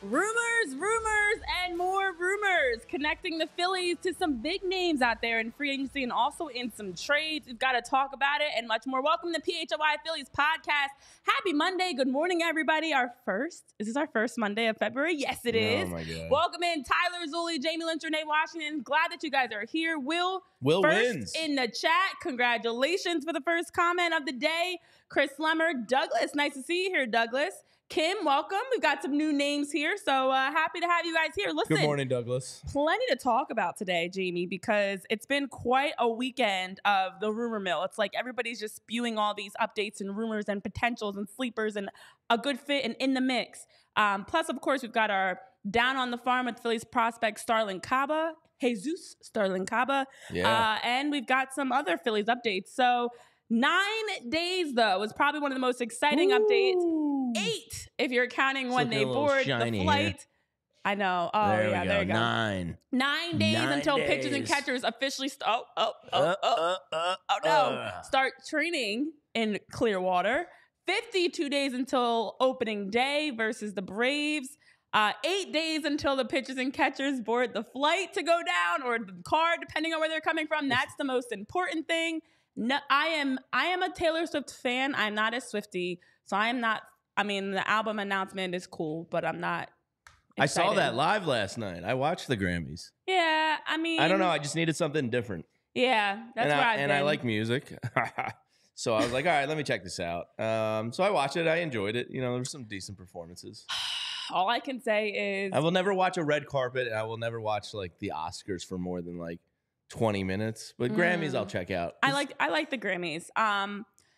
Rumors, and more rumors connecting the Phillies to some big names out there in free agency and also in some trades. We've got to talk about it and much more. Welcome to PHLY Phillies podcast. Happy Monday. Good morning, everybody. Is this our first Monday of February? Yes, it is. Oh, my God. Welcome in Tyler Zulli, Jamie Lynch, Renee Washington. Glad that you guys are here. Will first wins. in the chat. Congratulations for the first comment of the day. Chris Lemmer, Douglas. Nice to see you here, Douglas. Kim, welcome. We've got some new names here, so happy to have you guys here. Listen, Good morning, Douglas. Plenty to talk about today, Jamie, because it's been quite a weekend of the rumor mill. It's like everybody's just spewing all these updates and rumors and potentials and sleepers and a good fit and in the mix. Plus, of course, we've got our down on the farm with Phillies prospect Starlyn Caba, Starlyn Caba, and we've got some other Phillies updates. So 9 days, though, was probably one of the most exciting updates. 8, if you're counting when they board the flight. Here. I know. Oh, there you go. 9 days until pitchers and catchers officially start training in Clearwater. 52 days until opening day versus the Braves. 8 days until the pitchers and catchers board the flight to go down or the car, depending on where they're coming from. That's the most important thing. No, I am a Taylor Swift fan. I'm not a Swiftie, so I am not. I mean, the album announcement is cool, but I'm not excited. I saw that live last night. I watched the Grammys. Yeah, I mean, I don't know. I just needed something different. Yeah, that's where I've been. And I like music. So I was like, all right, let me check this out. So I watched it. I enjoyed it. You know, there were some decent performances. All I can say is I will never watch a red carpet, and I will never watch like the Oscars for more than like 20 minutes. But Grammys I'll check out. I like the Grammys.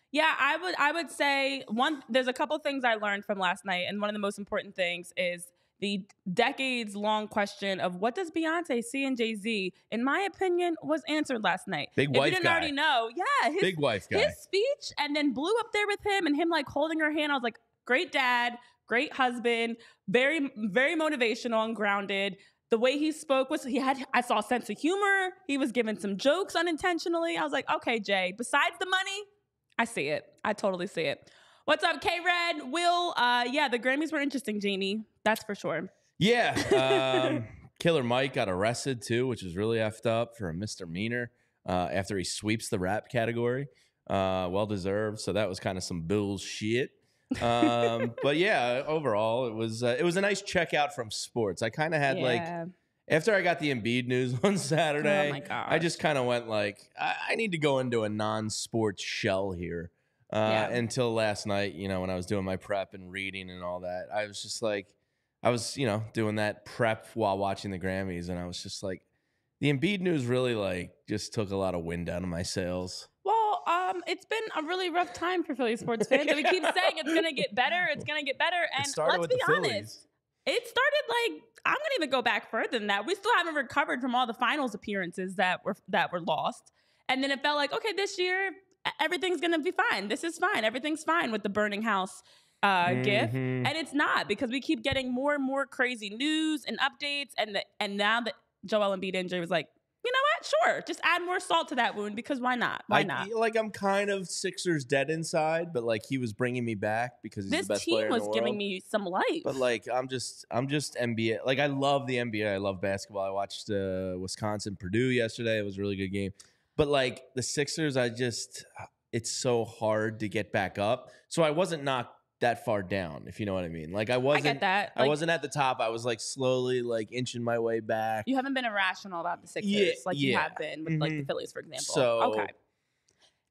Yeah, I would say there's a couple things I learned from last night, and one of the most important things is the decades-long question of what does Beyonce see in Jay-Z, in my opinion, was answered last night. Big wife guy. If you didn't already know, his big wife guy. His speech, and then blew up there with him, and him like holding her hand. I was like, great dad, great husband, very, very motivational and grounded. The way he spoke I saw a sense of humor. He was giving some jokes unintentionally. I was like, okay, Jay, besides the money, I see it. I totally see it. What's up, K-Red? Will, the Grammys were interesting, Jamie. That's for sure. Yeah. Killer Mike got arrested, too, which is really effed up for a misdemeanor after he sweeps the rap category. Well-deserved. So that was kind of some bullshit. But yeah, overall, it was a nice checkout from sports. I kind of had after I got the Embiid news on Saturday, oh my gosh, I just kind of went like, I need to go into a non-sports shell here. Until last night, you know, when I was doing my prep and reading and all that, I was just like, I was, you know, doing that prep while watching the Grammys, and I was just like, the Embiid news really like just took a lot of wind out of my sails. Well, it's been a really rough time for Philly sports fans. And we keep saying it's going to get better. It's going to get better. And let's be honest, it started like, I'm going to even go back further than that. We still haven't recovered from all the finals appearances that were lost. And then it felt like, okay, this year, everything's going to be fine. This is fine. Everything's fine with the burning house gif. And it's not, because we keep getting more and more crazy news and updates. And now that Joel Embiid injury was like, you know what? Sure. Just add more salt to that wound, because why not? Why not? Like, I'm kind of Sixers dead inside, but like he was bringing me back because he's the best player in the world. This team was giving me some life. But like, I'm just NBA. Like, I love the NBA. I love basketball. I watched Wisconsin Purdue yesterday. It was a really good game. But like the Sixers, it's so hard to get back up. So I wasn't knocked that far down, if you know what I mean. Like, I get that. I wasn't at the top. I was like slowly like inching my way back. You haven't been irrational about the Sixers you have been with like the Phillies, for example. So okay.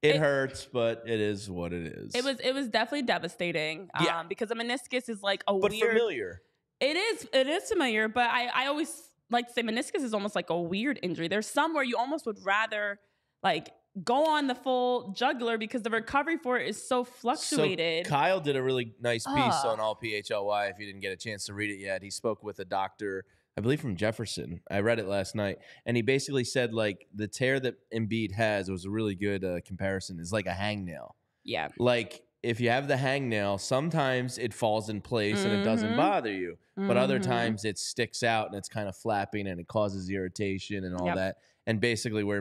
It hurts, but it is what it is. It was definitely devastating. Because a meniscus is like but familiar. It is familiar, but I always like to say meniscus is almost like a weird injury. There's some where you almost would rather like go on the full jugular because the recovery for it is so fluctuated. So Kyle did a really nice piece on All PHLY. If you didn't get a chance to read it yet, he spoke with a doctor, I believe from Jefferson. I read it last night, and he basically said like the tear that Embiid has, it was a really good comparison, is like a hangnail. Yeah. Like if you have the hangnail, sometimes it falls in place and it doesn't bother you, but other times it sticks out and it's kind of flapping and it causes irritation and all that. And basically where,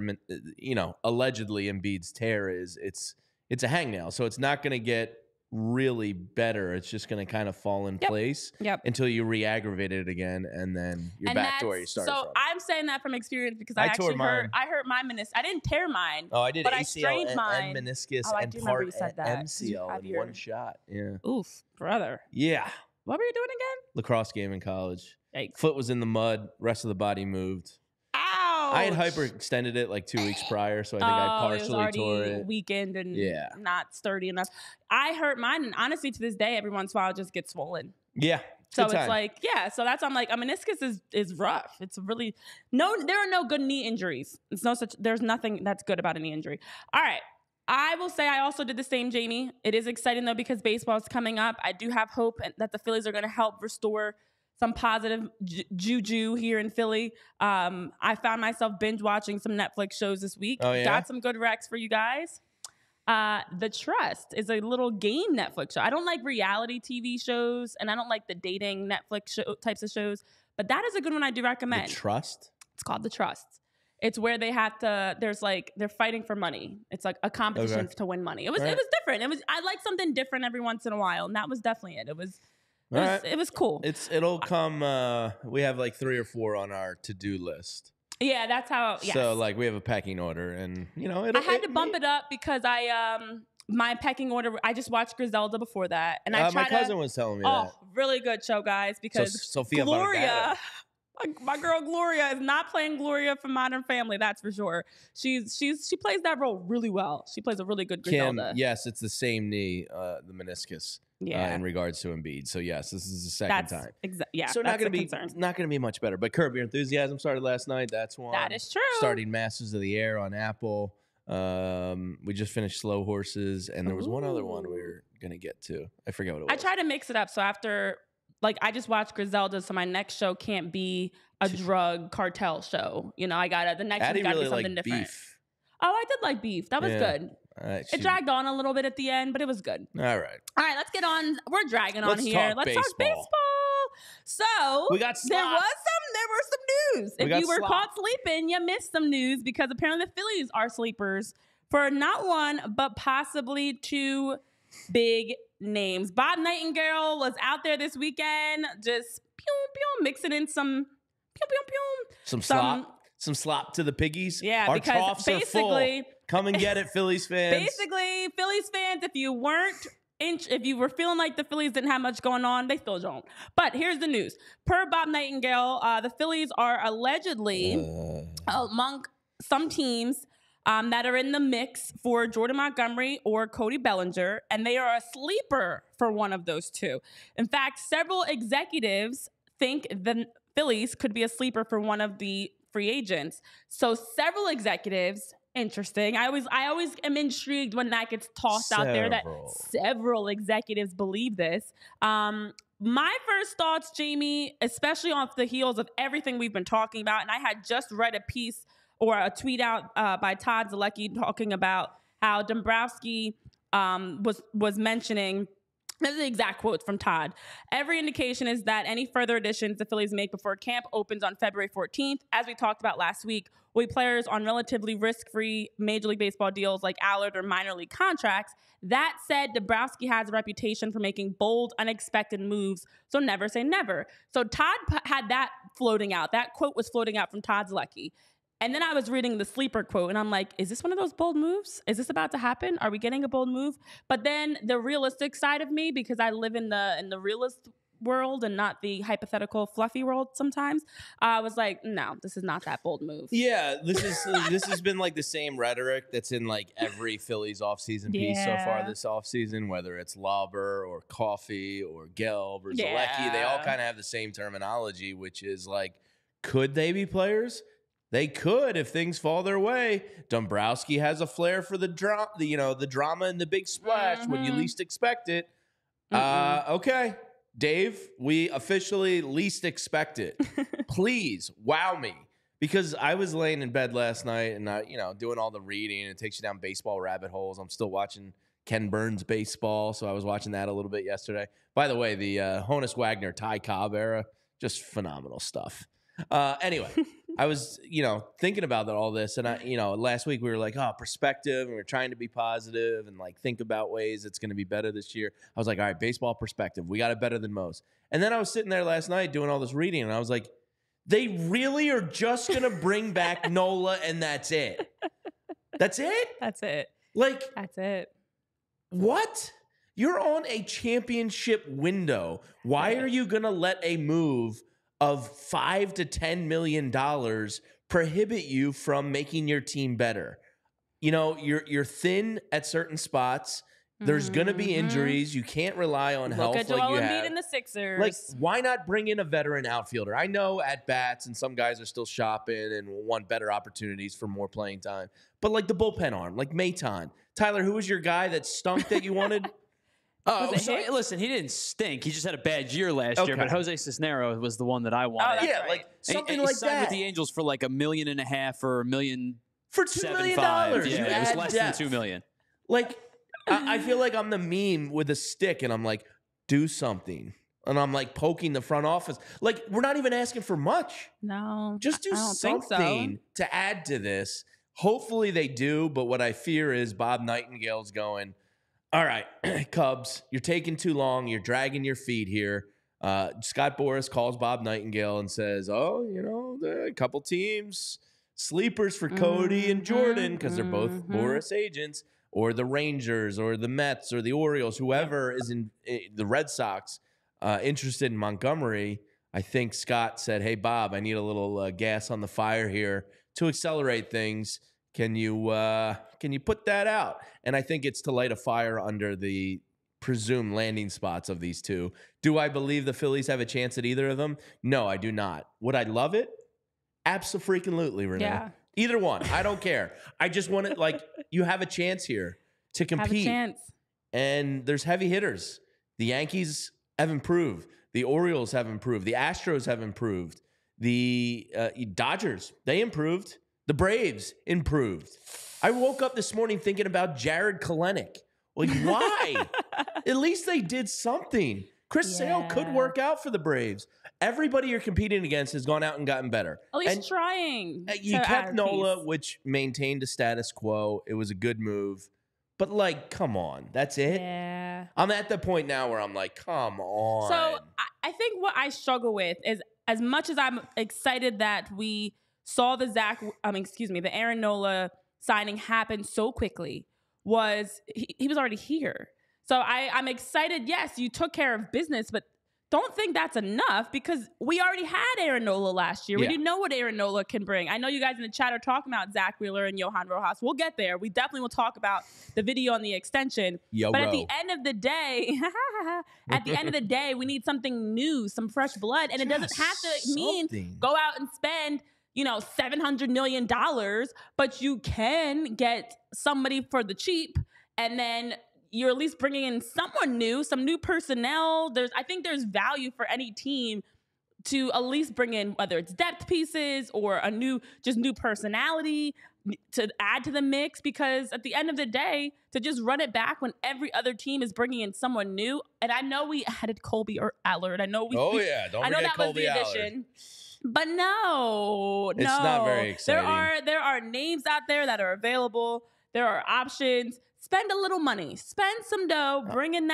you know, allegedly Embiid's tear is, it's a hangnail. So it's not going to get really better. It's just going to kind of fall in place until you re-aggravate it again, and then you're back to where you started from. I'm saying that from experience because I actually hurt my meniscus. I didn't tear mine. Oh, I did but ACL I strained mine. and meniscus and part MCL in one shot. Yeah. Oof, brother. Yeah. What were you doing again? Lacrosse game in college. Yikes. Foot was in the mud. Rest of the body moved. Ouch. I had hyperextended it like 2 weeks prior, so I think I partially tore it. Weakened and not sturdy enough. I hurt mine, and honestly, to this day, every once in a while, it just gets swollen. Yeah. So it's like, so that's I'm like, a meniscus is rough. It's really there are no good knee injuries. There's nothing that's good about a knee injury. All right. I will say I also did the same, Jamie. It is exciting, though, because baseball is coming up. I do have hope that the Phillies are going to help restore some positive juju here in Philly. I found myself binge watching some Netflix shows this week. Oh, yeah? Got some good recs for you guys. The Trust is a little game Netflix show. I don't like reality TV shows, and I don't like the dating Netflix types of shows, but that is a good one I do recommend. The Trust? It's called The Trust. It's where they have to, they're fighting for money. It's like a competition to win money. It was different. I like something different every once in a while, and that was definitely it. It was cool. It'll come, we have like 3 or 4 on our to-do list. Yeah, that's how, yes. So like we have a pecking order, and I had to bump it up because my pecking order, I just watched Griselda before that. And my cousin was telling me that. Oh, really good show, guys, because Sofia Gloria... My girl Gloria is not playing Gloria from Modern Family, that's for sure. She plays that role really well. She plays a really good Griselda. Yes, it's the same knee, the meniscus. In regards to Embiid. So yes, this is the second time. So not going to be much better. But Curb Your Enthusiasm started last night. That's one. That is true. Starting Masters of the Air on Apple. We just finished Slow Horses, and there was one other one we were going to get to. I forget what it was. I try to mix it up. So after, I just watched Griselda, so my next show can't be a drug cartel show. I got the next one got to be something different. Beef. Oh, I did like Beef. That was good. It dragged on a little bit at the end, but it was good. All right, let's get on. We're dragging on here. Let's talk baseball. So we got there were some news. If you were caught sleeping, you missed some news because apparently the Phillies are sleepers for not one, but possibly 2 big names. Bob Nightingale was out there this weekend, just mixing in some some slop to the piggies. Yeah, our because troughs basically, are full. Come and get it, Phillies fans. Basically, Phillies fans, if you were feeling like the Phillies didn't have much going on, they still don't. But here's the news. Per Bob Nightingale, the Phillies are allegedly among some teams that are in the mix for Jordan Montgomery or Cody Bellinger, and they are a sleeper for one of those 2. In fact, several executives think the Phillies could be a sleeper for one of the free agents. So several executives, interesting. I always am intrigued when that gets tossed out there that several executives believe this. My first thoughts, Jamie, especially off the heels of everything we've been talking about, and I had just read a piece or a tweet out by Todd Zulli talking about how Dombrowski was mentioning. This is the exact quote from Todd. Every indication is that any further additions the Phillies make before camp opens on February 14th, as we talked about last week, will be players on relatively risk-free Major League Baseball deals like Allard or minor league contracts. That said, Dombrowski has a reputation for making bold, unexpected moves, so never say never. So Todd had that floating out. That quote was floating out from Todd Zulli. And then I was reading the sleeper quote, and I'm like, is this one of those bold moves? Is this about to happen? Are we getting a bold move? But then the realistic side of me, because I live in the realist world and not the hypothetical fluffy world sometimes, I was like, no, this is not that bold move. Yeah, this has been like the same rhetoric that's in like every Phillies offseason piece so far this offseason, whether it's Lauber or Coffey or Gelb or Zielecki. They all kind of have the same terminology, which is like, could they be players? They could if things fall their way. Dombrowski has a flair for the drama and the big splash when you least expect it. Okay, Dave, we officially least expect it. Please wow me, because I was laying in bed last night and doing all the reading, and it takes you down baseball rabbit holes. I'm still watching Ken Burns baseball, so I was watching that a little bit yesterday. By the way, the Honus Wagner Ty Cobb era, just phenomenal stuff. Anyway. I was, thinking about all this, and last week we were like, perspective, and we're trying to be positive and like think about ways it's going to be better this year. I was like, all right, baseball perspective, we got it better than most. And then I was sitting there last night doing all this reading, and I was like, they really are just going to bring back Nola, and that's it. That's it? That's it. That's it. What? You're on a championship window. Why are you going to let a move of $5 to $10 million prohibit you from making your team better? You're thin at certain spots. There's going to be injuries. You can't rely on health. Look at Joel Embiid and the Sixers. Why not bring in a veteran outfielder? I know at bats and some guys are still shopping and want better opportunities for more playing time. But the bullpen arm, Maton. Tyler, who was your guy that stunk that you wanted? Listen, he didn't stink. He just had a bad year last year. But Jose Cisneros was the one that I wanted. Oh, yeah, right. Something and like he signed that with the Angels for $1.5 million or $1 million for $2 million. Yeah, it was less than $2 million. I feel like I'm the meme with a stick, and I'm like, do something. And I'm poking the front office. We're not even asking for much. No. Just do something to add to this. Hopefully they do, but what I fear is Bob Nightingale's going, all right, Cubs, you're taking too long. You're dragging your feet here. Scott Boras calls Bob Nightingale and says, there are a couple teams, sleepers for Cody and Jordan, because they're both Boras agents, or the Rangers or the Mets or the Orioles, whoever is in the Red Sox interested in Montgomery. I think Scott said, hey, Bob, I need a little gas on the fire here to accelerate things. Can you put that out? And I think it's to light a fire under the presumed landing spots of these two. Do I believe the Phillies have a chance at either of them? No, I do not. Would I love it? Abso-freaking-lutely, Renee. Yeah. Either one. I don't care. I just want it you have a chance here to compete. Have a chance. And there's heavy hitters. The Yankees have improved. The Orioles have improved. The Astros have improved. The Dodgers, they improved. The Braves improved. I woke up this morning thinking about Jared Kelenic. Why? At least they did something. Chris Sale could work out for the Braves. Everybody you're competing against has gone out and gotten better. At least trying. You kept Nola, which maintained a status quo. It was a good move. But, come on. That's it? Yeah. I'm at the point now where I'm like, come on. So, I think what I struggle with is, as much as I'm excited that we saw the Aaron Nola signing happen so quickly, he was already here. So I'm excited. Yes, you took care of business, but don't think that's enough, because we already had Aaron Nola last year. We didn't know what Aaron Nola can bring. I know you guys in the chat are talking about Zack Wheeler and Johan Rojas. We'll get there. We definitely will talk about the video on the extension. But at the end of the day, we need something new, some fresh blood. And it doesn't have to mean go out and spend $700 million, but you can get somebody for the cheap, and then you're at least bringing in someone new, some new personnel. I think there's value for any team to at least bring in, whether it's depth pieces or new personality to add to the mix, because at the end of the day, to just run it back when every other team is bringing in someone new. And I know we added Colby or Allard. I know don't forget Colby Allard. But no, it's not very exciting. There are names out there that are available. There are options. Spend a little money, spend some dough, bring in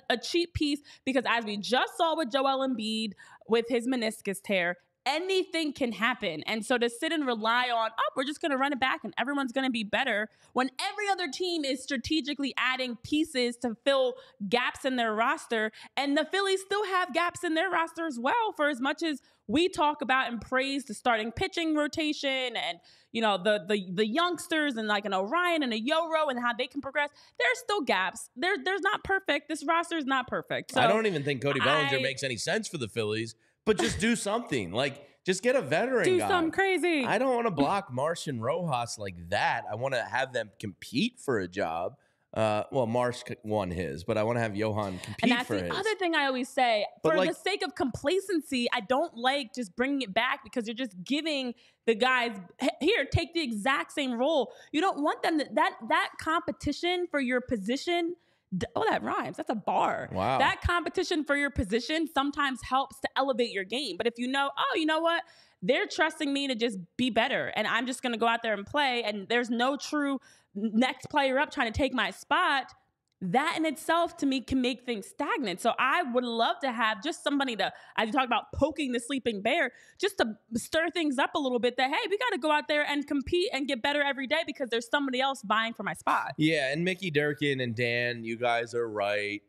a cheap piece, because as we just saw with Joel Embiid with his meniscus tear, anything can happen. And so to sit and rely on, we're just going to run it back and everyone's going to be better, when every other team is strategically adding pieces to fill gaps in their roster, and the Phillies still have gaps in their roster as well, for as much as we talk about and praise the starting pitching rotation and the youngsters and an Orion and a Yoro and how they can progress. There's still gaps. There's not perfect. This roster is not perfect. So I don't even think Cody Bellinger makes any sense for the Phillies, but just do something. Just get a veteran guy. Do something crazy. I don't want to block Marsh and Rojas like that. I want to have them compete for a job. Marsh won his, but I want to have Johan compete for his. And that's the other thing I always say. For the sake of complacency, I don't like just bringing it back, because you're just giving the guys, here, take the exact same role. You don't want them that competition for your position. Oh, that rhymes. That's a bar. Wow. That competition for your position sometimes helps to elevate your game. But if you know what? they're trusting me to just be better. And I'm just going to go out there and play. And there's no true next player up trying to take my spot. That in itself, to me, can make things stagnant. So I would love to have just somebody to, as you talk about poking the sleeping bear, just to stir things up a little bit that, hey, we got to go out there and compete and get better every day because there's somebody else vying for my spot. Yeah, and Mickey Durkin and Dan, you guys are right.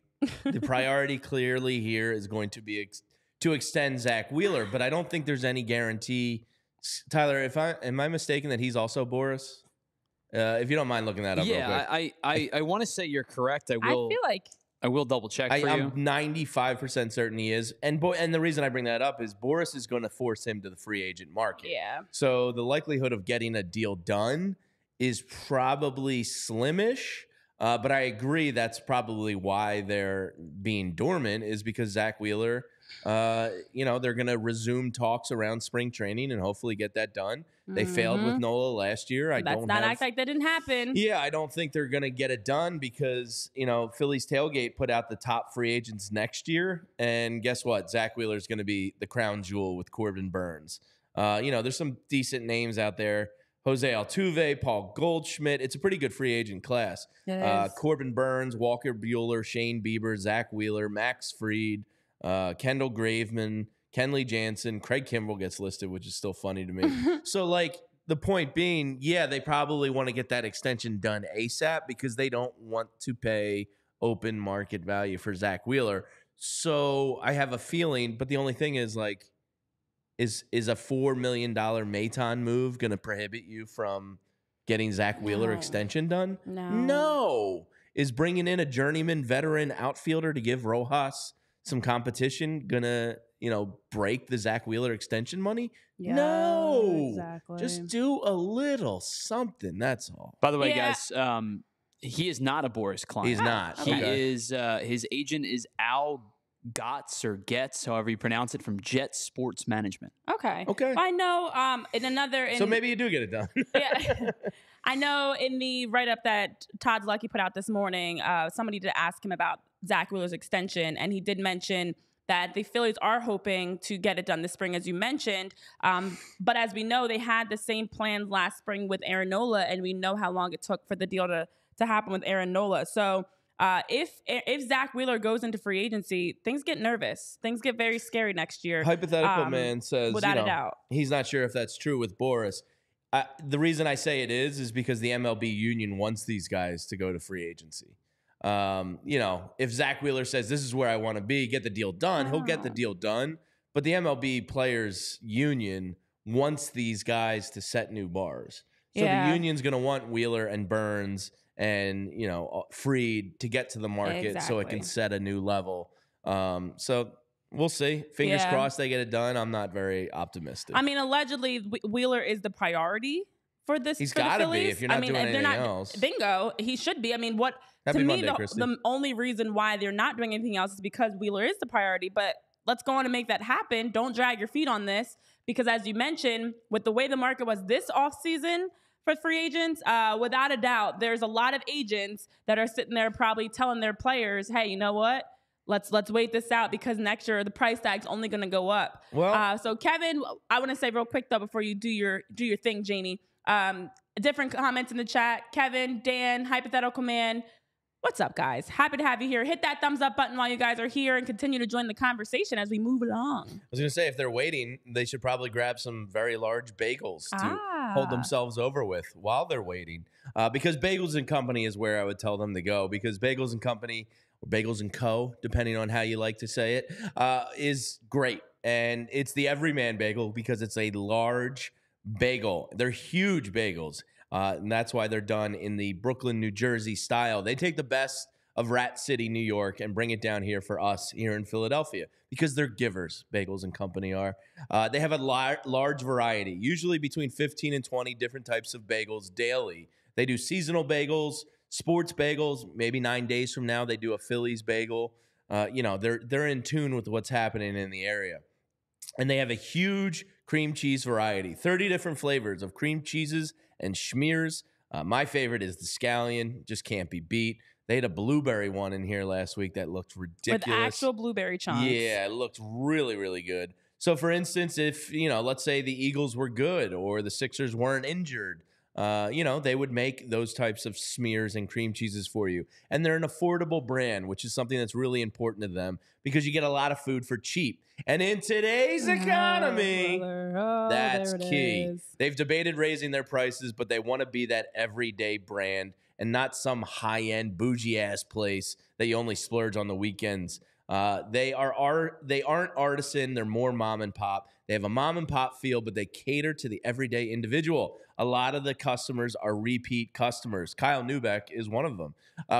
The priority clearly here is going to be to extend Zack Wheeler, but I don't think there's any guarantee. Tyler, am I mistaken that he's also Boris? If you don't mind looking that up real quick. I want to say you're correct. I will double check for you. I'm 95% certain he is. And the reason I bring that up is Boris is going to force him to the free agent market. Yeah. So the likelihood of getting a deal done is probably slimish. But I agree that's probably why they're being dormant, is because Zack Wheeler, they're going to resume talks around spring training and hopefully get that done. They failed with Nola last year. Act like that didn't happen. Yeah, I don't think they're going to get it done because, Phillies Tailgate put out the top free agents next year. And guess what? Zack Wheeler is going to be the crown jewel with Corbin Burns. There's some decent names out there. Jose Altuve, Paul Goldschmidt. It's a pretty good free agent class. Corbin Burns, Walker Buehler, Shane Bieber, Zack Wheeler, Max Fried, Kendall Graveman, Kenley Jansen, Craig Kimbrell gets listed, which is still funny to me. So, the point being, yeah, they probably want to get that extension done ASAP because they don't want to pay open market value for Zack Wheeler. So I have a feeling, but the only thing is, is a $4 million Maton move going to prohibit you from getting Zack Wheeler extension done? No. Is bringing in a journeyman veteran outfielder to give Rojas some competition going to, break the Zack Wheeler extension money? Yeah, no. Exactly. Just do a little something. That's all. By the way, guys, he is not a Boris client. He's not. He is, his agent is Al Gotts or Getz, however you pronounce it, from Jet Sports Management. Okay. I know so maybe you do get it done. Yeah. I know in the write-up that Todd Lucky put out this morning, somebody did ask him about Zack Wheeler's extension, and he did mention that the Phillies are hoping to get it done this spring, as you mentioned. But as we know, they had the same plans last spring with Aaron Nola, and we know how long it took for the deal to happen with Aaron Nola. So if Zack Wheeler goes into free agency, things get nervous. Things get very scary next year. Hypothetical man says, without a doubt, he's not sure if that's true with Boris. The reason I say it is because the MLB union wants these guys to go to free agency. If Zack Wheeler says, this is where I want to be, get the deal done, he'll get the deal done. But the MLB players union wants these guys to set new bars. So the union's going to want Wheeler and Burns and, Fried to get to the market so it can set a new level. So we'll see. Fingers crossed they get it done. I'm not very optimistic. I mean, allegedly, Wheeler is the priority for this. He's got to be if you're not doing anything else. Bingo. He should be. I mean, to me, the only reason why they're not doing anything else is because Wheeler is the priority. But let's go on and make that happen. Don't drag your feet on this because, as you mentioned, with the way the market was this offseason for free agents, without a doubt, there's a lot of agents that are sitting there probably telling their players, hey, you know what? Let's wait this out because next year the price tag's only going to go up. Well, so Kevin, I want to say real quick though before you do your thing, Jamie. Different comments in the chat. Kevin, Dan, Hypothetical Man. What's up, guys? Happy to have you here. Hit that thumbs up button while you guys are here and continue to join the conversation as we move along. I was going to say, if they're waiting, they should probably grab some very large bagels to hold themselves over with while they're waiting. Because Bagels and Company is where I would tell them to go. Because Bagels and Company, or Bagels and Co., depending on how you like to say it, is great. And it's the everyman bagel because it's a large bagel. They're huge bagels. And that's why they're done in the Brooklyn, New Jersey style. They take the best of Rat City, New York, and bring it down here for us here in Philadelphia because they're givers, Bagels and Company are. They have a large variety, usually between 15 and 20 different types of bagels daily. They do seasonal bagels, sports bagels. Maybe 9 days from now, they do a Phillies bagel. They're in tune with what's happening in the area. And they have a huge cream cheese variety, 30 different flavors of cream cheeses and schmears. My favorite is the scallion. Just can't be beat. They had a blueberry one in here last week that looked ridiculous. With actual blueberry chunks. Yeah, it looked really, really good. So, for instance, if, let's say the Eagles were good or the Sixers weren't injured, they would make those types of smears and cream cheeses for you. And they're an affordable brand, which is something that's really important to them because you get a lot of food for cheap. And in today's economy, that's key. They've debated raising their prices, but they want to be that everyday brand and not some high-end bougie-ass place that you only splurge on the weekends. They aren't artisan. They're more mom and pop. They have a mom and pop feel, but they cater to the everyday individual. A lot of the customers are repeat customers. Kyle Newbeck is one of them.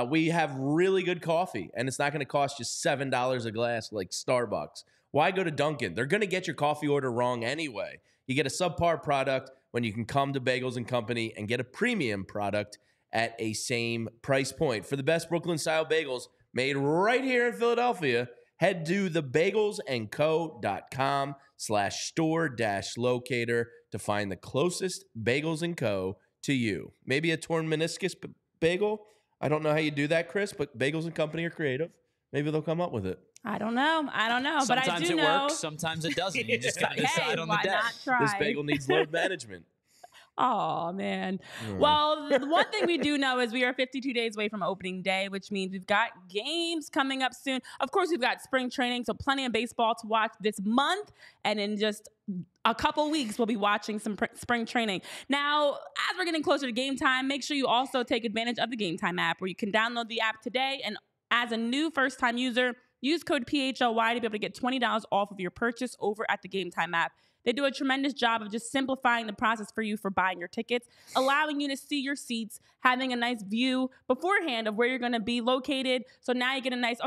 We have really good coffee, and it's not going to cost you $7 a glass like Starbucks. Why go to Dunkin'? They're going to get your coffee order wrong anyway. You get a subpar product when you can come to Bagels and Company and get a premium product at a same price point. For the best Brooklyn-style bagels made right here in Philadelphia, head to thebagelsandco.com/store-locator to find the closest Bagels & Co. to you. Maybe a torn meniscus bagel? I don't know how you do that, Chris, but Bagels & Company are creative. Maybe they'll come up with it. I don't know. Sometimes but I do it know. works, sometimes it doesn't. You just got to decide on the day. Not try? This bagel needs load management. Oh, man. Well, the one thing we do know is we are 52 days away from opening day, which means we've got games coming up soon. Of course, we've got spring training, so plenty of baseball to watch this month. And in just a couple weeks, we'll be watching some spring training. Now, as we're getting closer to game time, make sure you also take advantage of the Game Time app, where you can download the app today. And as a new first-time user, use code PHLY to be able to get $20 off of your purchase over at the Game Time app. They do a tremendous job of just simplifying the process for you for buying your tickets, allowing you to see your seats, having a nice view beforehand of where you're going to be located. So now you get a nice,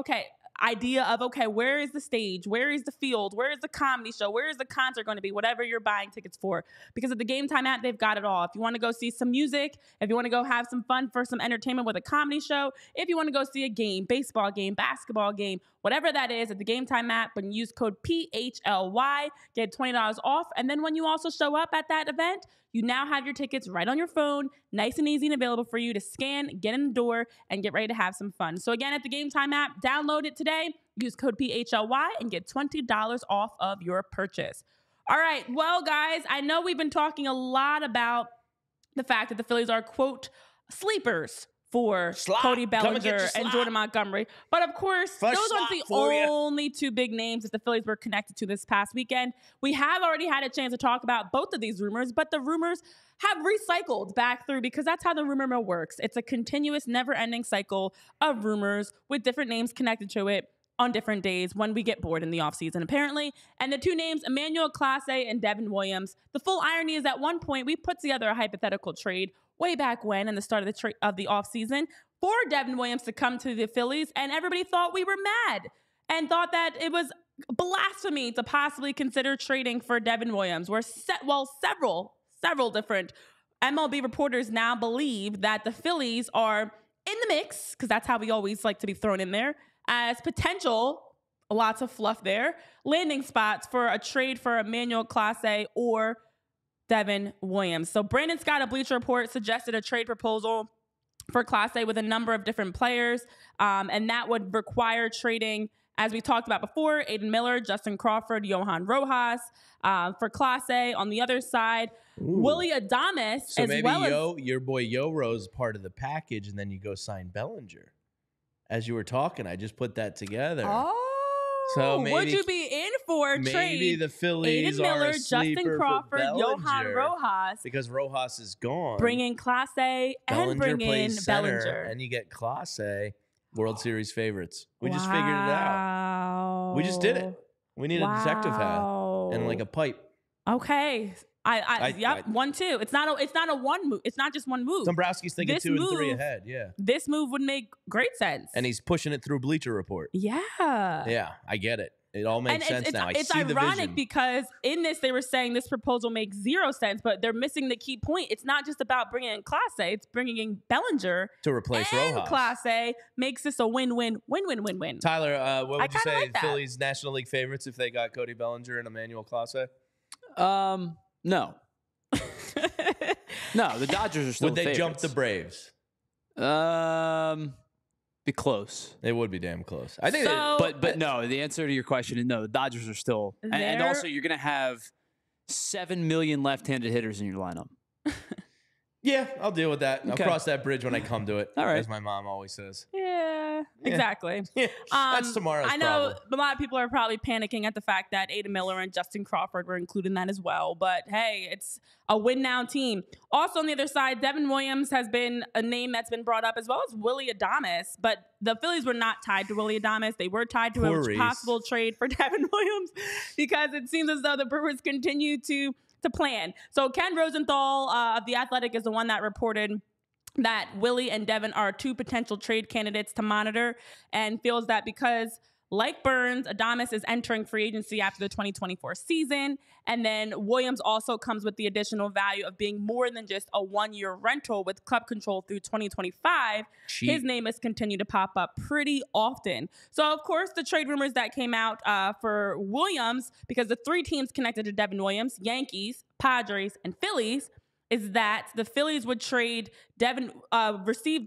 idea of, where is the stage? Where is the field? Where is the comedy show? Where is the concert going to be? Whatever you're buying tickets for. Because at the Game Time app, they've got it all. If you want to go see some music, if you want to go have some fun for some entertainment with a comedy show, if you want to go see a game, baseball game, basketball game, whatever that is, at the Game Time app, when you use code PHLY, get $20 off. And then when you also show up at that event, you now have your tickets right on your phone, nice and easy and available for you to scan, get in the door, and get ready to have some fun. So again, at the Game Time app, download it today, use code PHLY, and get $20 off of your purchase. All right, well, guys, I know we've been talking a lot about the fact that the Phillies are, quote, sleepers for Cody Bellinger and Jordan Montgomery. But of course, those aren't the only two big names that the Phillies were connected to this past weekend. We have already had a chance to talk about both of these rumors, but the rumors have recycled back through because that's how the rumor mill works. It's a continuous, never-ending cycle of rumors with different names connected to it on different days when we get bored in the offseason, apparently. And the two names, Emmanuel Clase and Devin Williams. The full irony is at one point, we put together a hypothetical trade way back when in the start of the offseason for Devin Williams to come to the Phillies, and everybody thought we were mad and thought that it was blasphemy to possibly consider trading for Devin Williams. Several different MLB reporters now believe that the Phillies are in the mix, because that's how we always like to be thrown in there, as potential, lots of fluff there, landing spots for a trade for Emmanuel Clase or Devin Williams. So Brandon Scott of Bleacher Report suggested a trade proposal for Clase with a number of different players, and that would require trading, as we talked about before, Aiden Miller, Justin Crawford, Johan Rojas. For Clase on the other side, Willie Adames, so as maybe well your boy Yoro's part of the package, and then you go sign Bellinger. As you were talking, I just put that together. Oh, so maybe, would you be in for a trade? Maybe the Phillies Aiden Miller, are a sleeper Justin Crawford, for Johan Rojas, because Rojas is gone. Bring in Clase and bring in Bellinger, and you get Clase, World Series favorites. We just figured it out. We just did it. We need a detective hat and like a pipe. Okay. Yep, 1-2. It's not a one move. It's not just one move. Dombrowski's thinking 2 and 3 ahead. Yeah. This move would make great sense. And he's pushing it through Bleacher Report. Yeah. Yeah, I get it. It all makes sense now. It's ironic because in this they were saying this proposal makes 0 sense, but they're missing the key point. It's not just about bringing in Clase; it's bringing in Bellinger to replace and Rojas. Clase makes this a win-win. Tyler, what would you say? Like Phillies National League favorites if they got Cody Bellinger and Emmanuel Clase? No. No, the Dodgers are still Would they favorites. jump the Braves? I Be close. It would be damn close. I think, but no. The answer to your question is no. The Dodgers are still, and also you're gonna have 7 million left-handed hitters in your lineup. Yeah, I'll deal with that. I'll cross that bridge when I come to it. All right. As my mom always says. Yeah, exactly. Yeah, that's tomorrow's I know problem. a lot of people are probably panicking at the fact that Ada Miller and Justin Crawford were included in that as well. But hey, it's a win now team. Also on the other side, Devin Williams has been a name that's been brought up, as well as Willy Adames. But the Phillies were not tied to Willy Adames. They were tied to a possible trade for Devin Williams, because it seems as though the Brewers continue to plan. So Ken Rosenthal of The Athletic is the one that reported that Willie and Devin are two potential trade candidates to monitor, and feels that because, like Burns, Adames is entering free agency after the 2024 season, and then Williams also comes with the additional value of being more than just a one-year rental with club control through 2025. His name has continued to pop up pretty often. So, of course, the trade rumors that came out for Williams, because the three teams connected to Devin Williams, Yankees, Padres, and Phillies, is that the Phillies would receive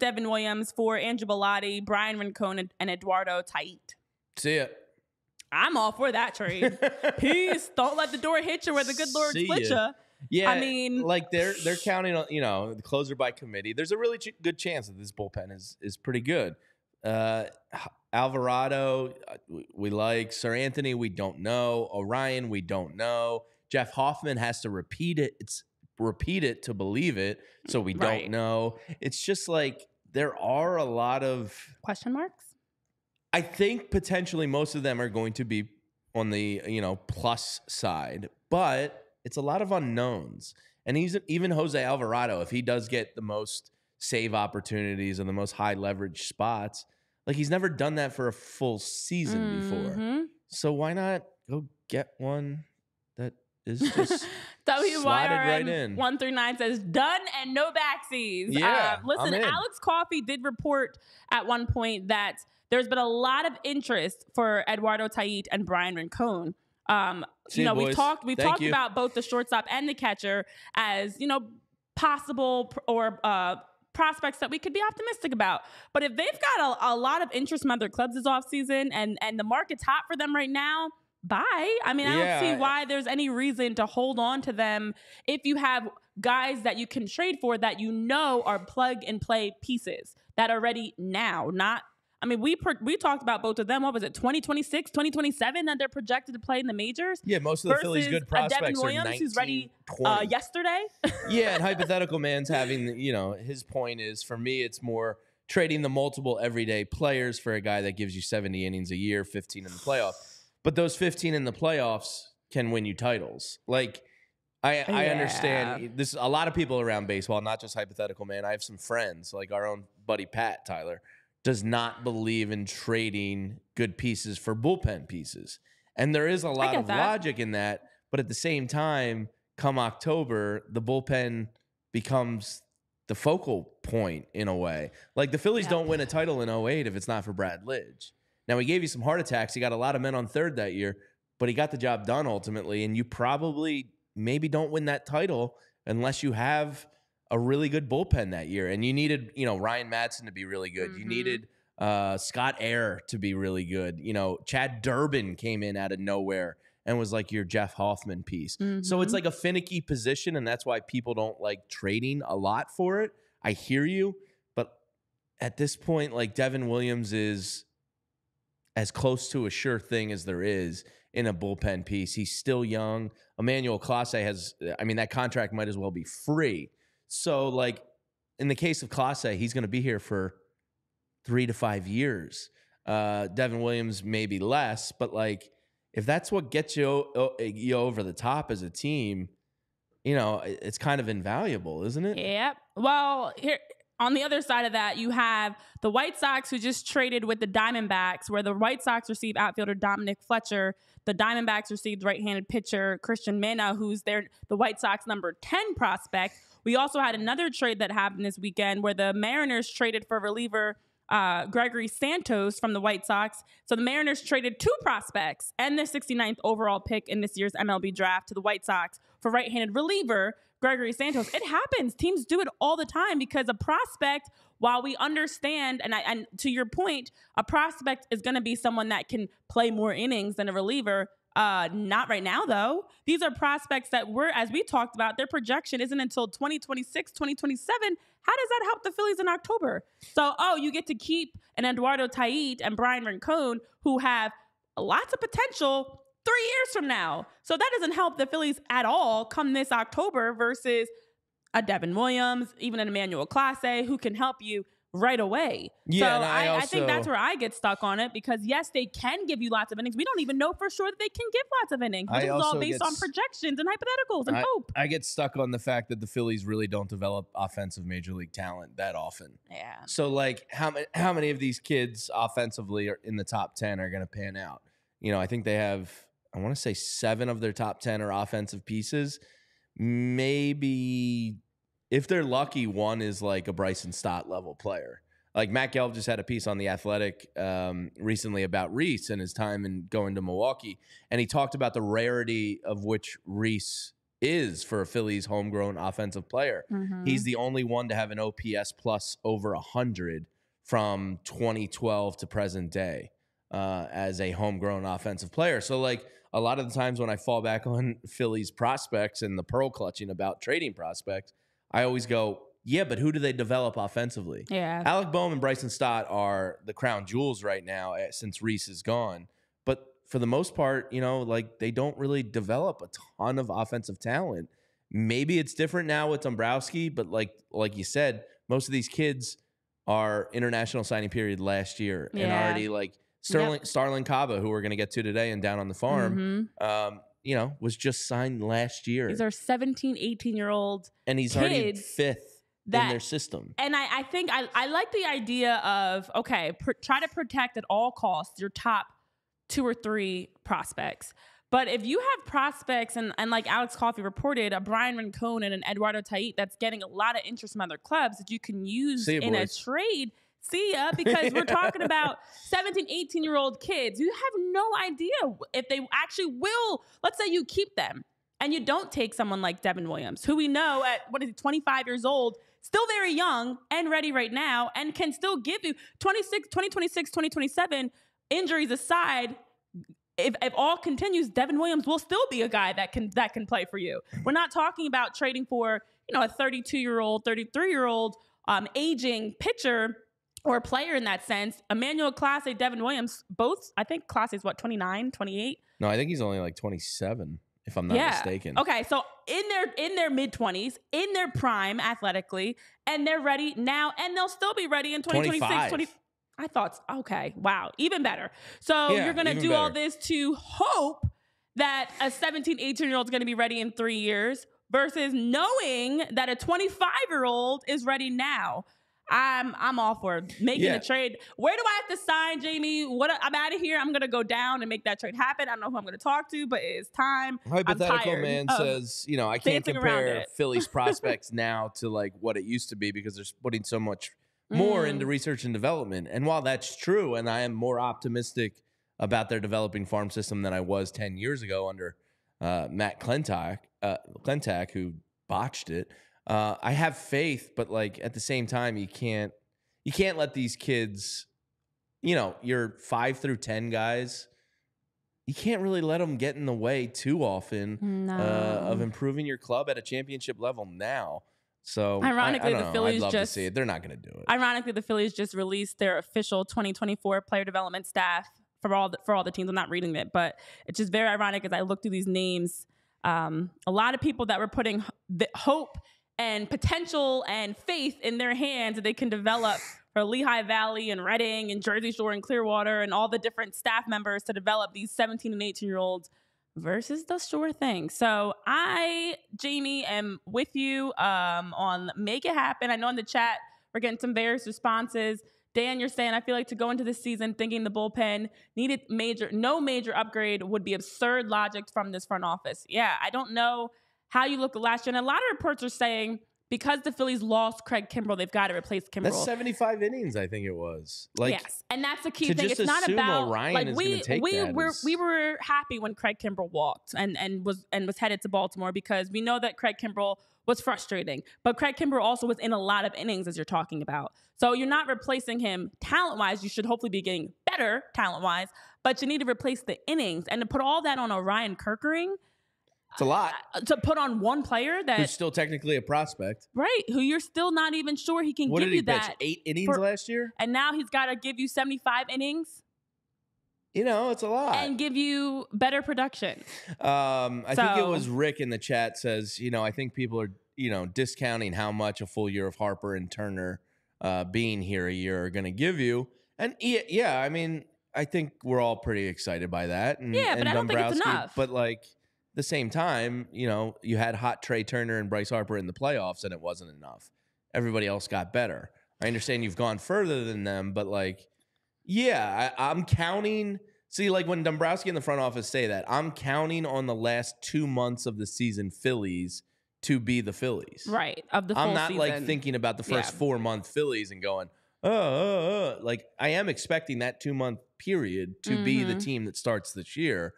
Devin Williams for Andrew Bellotti, Brian Rincon, and Eduardo Tait. See ya. I'm all for that trade. Peace. Don't let the door hit you where the good Lord split you. Yeah, I mean, like they're counting on, the closer by committee. There's a really good chance that this bullpen is pretty good. Alvarado, we like. Sir Anthony, we don't know. Orion, we don't know. Jeff Hoffman has to repeat it to believe it, so we don't know. It's just like there are a lot of question marks. I think potentially most of them are going to be on the, plus side, but it's a lot of unknowns. And even Jose Alvarado, if he does get the most save opportunities and the most high leverage spots, like he's never done that for a full season before. So why not go get one that is just slotted right in? 139 says done and no backsies. Yeah, listen, Alex Coffey did report at one point that there's been a lot of interest for Eduardo Tait and Brian Rincon. We've talked about both the shortstop and the catcher as, possible or prospects that we could be optimistic about. But if they've got a lot of interest from other clubs this offseason and the market's hot for them right now, bye. I mean, I don't see why there's any reason to hold on to them if you have guys that you can trade for that are plug and play pieces that are ready now, not. I mean, we talked about both of them. What was it, 2026, 2027 that they're projected to play in the majors? Yeah, most of the Phillies' good prospects Devin Williams, are 19, who's ready 20. yesterday. Yeah, and Hypothetical Man's having, his point is, for me, it's more trading the multiple everyday players for a guy that gives you 70 innings a year, 15 in the playoffs. But those 15 in the playoffs can win you titles. Like, I understand this. A lot of people around baseball, not just Hypothetical Man. I have some friends, like our own buddy Pat Tyler, does not believe in trading good pieces for bullpen pieces. And there is a lot of logic in that. But at the same time, come October, the bullpen becomes the focal point in a way. Like the Phillies don't win a title in 08 if it's not for Brad Lidge. Now, he gave you some heart attacks. He got a lot of men on third that year, but he got the job done ultimately. And you probably maybe don't win that title unless you have a really good bullpen that year. And you needed, Ryan Madsen to be really good. You needed Scott Air to be really good. Chad Durbin came in out of nowhere and was like your Jeff Hoffman piece. So it's like a finicky position, and that's why people don't like trading a lot for it. I hear you, but at this point, like Devin Williams is as close to a sure thing as there is in a bullpen piece. He's still young. Emmanuel Clase that contract might as well be free. So, like, in the case of Clase, he's going to be here for 3 to 5 years. Devin Williams maybe less, but, like, if that's what gets you over the top as a team, it's kind of invaluable, isn't it? Yep. Well, here on the other side of that, you have the White Sox, who just traded with the Diamondbacks, where the White Sox receive outfielder Dominic Fletcher. The Diamondbacks received right-handed pitcher Christian Mena, who's the White Sox number 10 prospect. We also had another trade that happened this weekend where the Mariners traded for reliever Gregory Santos from the White Sox. So the Mariners traded 2 prospects and their 69th overall pick in this year's MLB draft to the White Sox for right-handed reliever Gregory Santos. It happens. Teams do it all the time because a prospect, while we understand, and to your point, a prospect is going to be someone that can play more innings than a reliever. Not right now, though. These are prospects that as we talked about, their projection isn't until 2026, 2027. How does that help the Phillies in October? So, you get to keep an Eduardo Tait and Brian Rincon, who have lots of potential 3 years from now. So that doesn't help the Phillies at all come this October versus a Devin Williams, even an Emmanuel Clase, who can help you right away. Yeah, so I think that's where I get stuck on it because, yes, they can give you lots of innings. We don't even know for sure that they can give lots of innings. This is all based on projections and hypotheticals and hope. I get stuck on the fact that the Phillies really don't develop offensive major league talent that often. Yeah. So, like, how many of these kids offensively are in the top 10 are going to pan out? You know, I think they have, I want to say 7 of their top 10 are offensive pieces. Maybe if they're lucky, one is like a Bryson Stott level player. Like Matt Gelb just had a piece on The Athletic recently about Reese and his time in going to Milwaukee. And he talked about the rarity of which Reese is for a Phillies homegrown offensive player. Mm-hmm. He's the only one to have an OPS plus over 100 from 2012 to present day as a homegrown offensive player. So like a lot of the times when I fall back on Phillies prospects and the pearl clutching about trading prospects, I always go, yeah, but who do they develop offensively? Yeah. Alec Boehm and Bryson Stott are the crown jewels right now since Reese is gone. But for the most part, you know, like they don't really develop a ton of offensive talent. Maybe it's different now with Dombrowski, but like you said, most of these kids are international signing period last year and already like Starlyn Caba, who we're going to get to today and Down on the Farm, you know, was just signed last year. These are 17, 18-year-old and he's already 5th in their system. And I think I like the idea of, okay, try to protect at all costs your top 2 or 3 prospects. But if you have prospects, and like Alex Coffey reported, a Brian Rincon and an Eduardo Tait that's getting a lot of interest from other clubs that you can use in a trade. See ya, because we're talking about 17, 18-year-old kids. You have no idea if they actually will. Let's say you keep them and you don't take someone like Devin Williams, who we know at, 25 years old, still very young and ready right now, and can still give you 2026, 2027, injuries aside. If all continues, Devin Williams will still be a guy that can play for you. We're not talking about trading for, you know, a 32-year-old, 33-year-old aging pitcher or player in that sense. Emmanuel Clase, Devin Williams, both, I think Clase is 29, 28? No, I think he's only like 27, if I'm not mistaken. Okay, so in their mid-20s, in their prime athletically, and they're ready now, and they'll still be ready in 2026, I thought, okay, wow, even better. So you're going to do all this to hope that a 17, 18-year-old is going to be ready in 3 years versus knowing that a 25-year-old is ready now. I'm all for making a trade. Where do I have to sign, Jamie? I'm out of here. I'm going to go down and make that trade happen. I don't know who I'm going to talk to, but it's time. Hypothetical man says, you know, I can't compare Phillies prospects now to like what it used to be because they're putting so much more into research and development. And while that's true, and I am more optimistic about their developing farm system than I was 10 years ago under Matt Klentak, who botched it. I have faith, but like at the same time, you can't let these kids, you know, your 5 through 10 guys, you can't really let them get in the way too often of improving your club at a championship level now. So ironically, the Phillies I'd love to see it. They're not going to do it. Ironically, the Phillies just released their official 2024 player development staff for all the teams. I'm not reading it, but it's just very ironic as I look through these names. A lot of people that were putting hope and potential and faith in their hands that they can develop for Lehigh Valley and Reading and Jersey Shore and Clearwater and all the different staff members to develop these 17 and 18-year-olds versus the sure thing. So I, Jamie, am with you on make it happen. I know in the chat we're getting some various responses. Dan, you're saying, I feel like to go into this season thinking the bullpen needed no major upgrade would be absurd logic from this front office. Yeah, I don't know how you look at last year. And a lot of reports are saying because the Phillies lost Craig Kimbrell, they've got to replace Kimbrell. That's 75 innings, I think it was. Like, yes, and that's the key thing. Just it's not about Orion like is we were happy when Craig Kimbrell walked and was headed to Baltimore because we know that Craig Kimbrell was frustrating. But Craig Kimbrell also was in a lot of innings, as you're talking about. So you're not replacing him talent-wise. You should hopefully be getting better talent-wise, but you need to replace the innings. And to put all that on Orion Kerkering, it's a lot. To put on one player who's still technically a prospect. Right, who you're still not even sure he can give you that. Pitch? 8 innings last year? And now he's got to give you 75 innings. You know, it's a lot. And give you better production. I think it was Rick in the chat says, I think people are, discounting how much a full year of Harper and Turner being here a year are going to give you. And yeah, I mean, I think we're all pretty excited by that. And, but I don't think it's enough. But like, the same time, you had hot Trey Turner and Bryce Harper in the playoffs, and it wasn't enough. Everybody else got better. I understand you've gone further than them, but like, yeah, I'm counting. See, like when Dombrowski in the front office say that, I'm counting on the last 2 months of the season Phillies to be the Phillies. Right. Of the full I'm not season. like thinking about the first 4-month Phillies and going, like I am expecting that 2-month period to be the team that starts this year.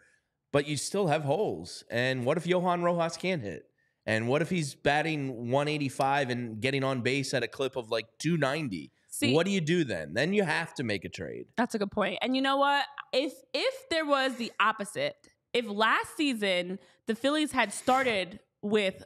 But you still have holes. And what if Johan Rojas can't hit? And what if he's batting 185 and getting on base at a clip of like 290? See, what do you do then? Then you have to make a trade. That's a good point. And you know what? If there was the opposite, if last season the Phillies had started with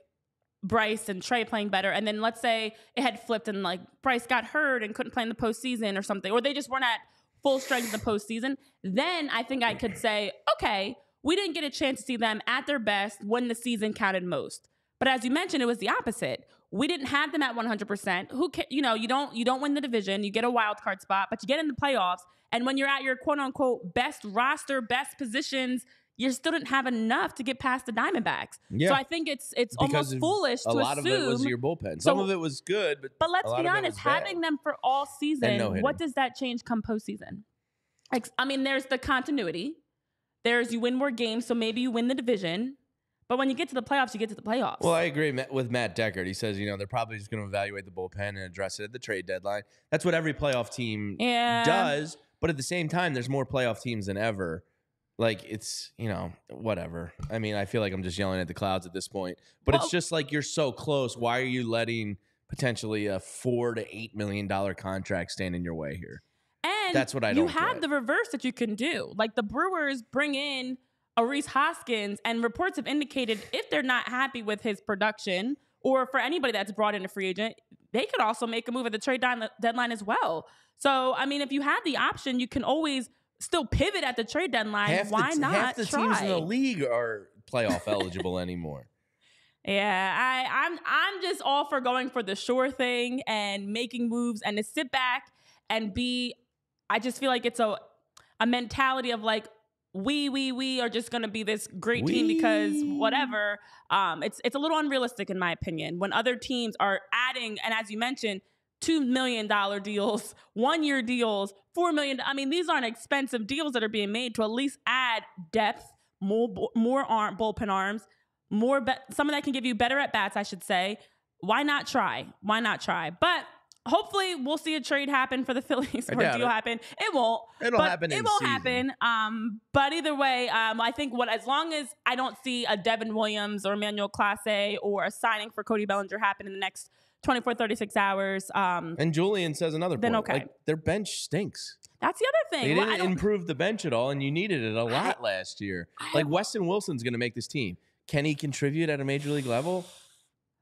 Bryce and Trey playing better, and then let's say it had flipped and like Bryce got hurt and couldn't play in the postseason or something, or they just weren't at full strength in the postseason, then I think I could say, okay, we didn't get a chance to see them at their best when the season counted most. But as you mentioned, it was the opposite. We didn't have them at 100%. You don't win the division. You get a wild card spot, but you get in the playoffs. And when you're at your quote unquote best roster, best positions, you still didn't have enough to get past the Diamondbacks. Yeah. So I think it's almost foolish to assume. A lot of it was your bullpen. Some of it was good, but let's be honest, having them for all season, what does that change come postseason? I mean, there's the continuity. There's you win more games, so maybe you win the division. But when you get to the playoffs, you get to the playoffs. Well, I agree with Matt Deckard. He says, they're probably just going to evaluate the bullpen and address it at the trade deadline. That's what every playoff team does. But at the same time, there's more playoff teams than ever. Like, it's, whatever. I mean, I feel like I'm just yelling at the clouds at this point. But it's just like you're so close. Why are you letting potentially a $4 to $8 million contract stand in your way here? And that's what I don't You have the reverse that you can do. Like the Brewers bring in Rhys Hoskins, and reports have indicated if they're not happy with his production, or for anybody that's brought in a free agent, they could also make a move at the trade deadline as well. So, I mean, if you have the option, you can always still pivot at the trade deadline. Why not try? Half the teams in the league are playoff eligible anymore. Yeah, I'm just all for going for the sure thing and making moves and to sit back and I just feel like it's a mentality of like, we are just going to be this great team because whatever. It's a little unrealistic in my opinion when other teams are adding, and as you mentioned, $2 million deals, 1-year deals, $4 million. I mean, these aren't expensive deals that are being made to at least add depth, more bullpen arms, some of that can give you better at bats, I should say. Why not try? But hopefully we'll see a trade happen for the Phillies or a deal happen. It won't. It won't happen. But either way, I think as long as I don't see a Devin Williams or Emmanuel Clase or a signing for Cody Bellinger happen in the next 24, 36 hours. And Julian says another point. Then okay. Like, their bench stinks. That's the other thing. They didn't improve the bench at all, and you needed it a lot last year. Like, Weston Wilson's going to make this team. Can he contribute at a major league level?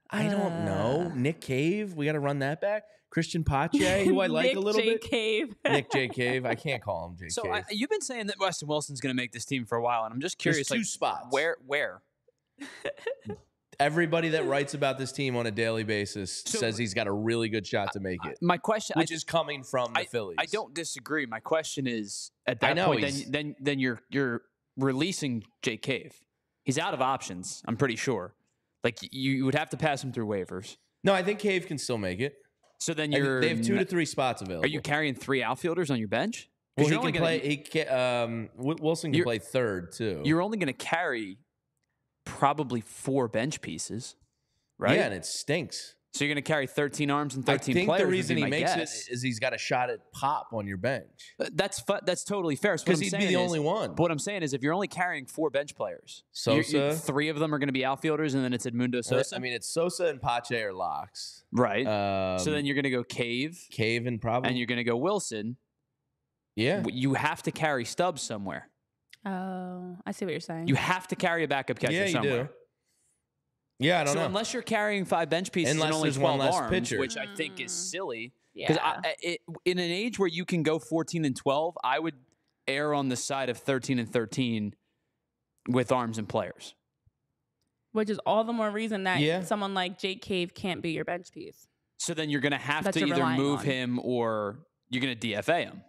I don't know. Nick Cave, we got to run that back. Christian Pache, who I like a little bit. Nick J. Cave. I can't call him J. Cave. So you've been saying that Weston Wilson's going to make this team for a while, and I'm just curious. There's 2 spots. Where? Everybody that writes about this team on a daily basis says he's got a really good shot to make it. My question, which is coming from the Phillies. I don't disagree. My question is, at that point, then you're releasing J. Cave. He's out of options. I'm pretty sure. Like you would have to pass him through waivers. No, I think Cave can still make it. So then they have 2 to 3 spots available. Are you carrying 3 outfielders on your bench? Well, he can play. Wilson can play third too. You're only going to carry probably 4 bench pieces, right? Yeah, and it stinks. So you're going to carry 13 arms and 13 players. I think the reason he makes it is he's got a shot at pop on your bench. That's totally fair. Because he'd be the only one. But what I'm saying is if you're only carrying 4 bench players, Sosa, 3 of them are going to be outfielders, and then it's Edmundo Sosa. I mean, it's Sosa and Pache are locks. Right. So then you're going to go Cave, and probably. And you're going to go Wilson. Yeah. You have to carry Stubbs somewhere. Oh, I see what you're saying. You have to carry a backup catcher somewhere. Yeah, you do. Yeah, I don't know. So unless you're carrying 5 bench pieces and only 12 arms, pitcher. which I think is silly. Because in an age where you can go 14 and 12, I would err on the side of 13 and 13 with arms and players. Which is all the more reason that someone like Jake Cave can't be your bench piece. So then you're going to have to either move him or you're going to DFA him.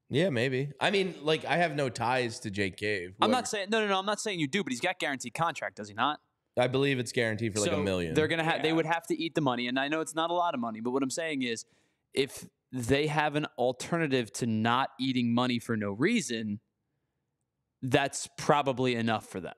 Yeah, maybe. I mean, like, I have no ties to Jake Cave. I'm not saying I'm not saying you do, but he's got guaranteed contract, does he not? I believe it's guaranteed for like $1 million. They're gonna they would have to eat the money, and I know it's not a lot of money, but what I'm saying is, if they have an alternative to not eating money for no reason, that's probably enough for them.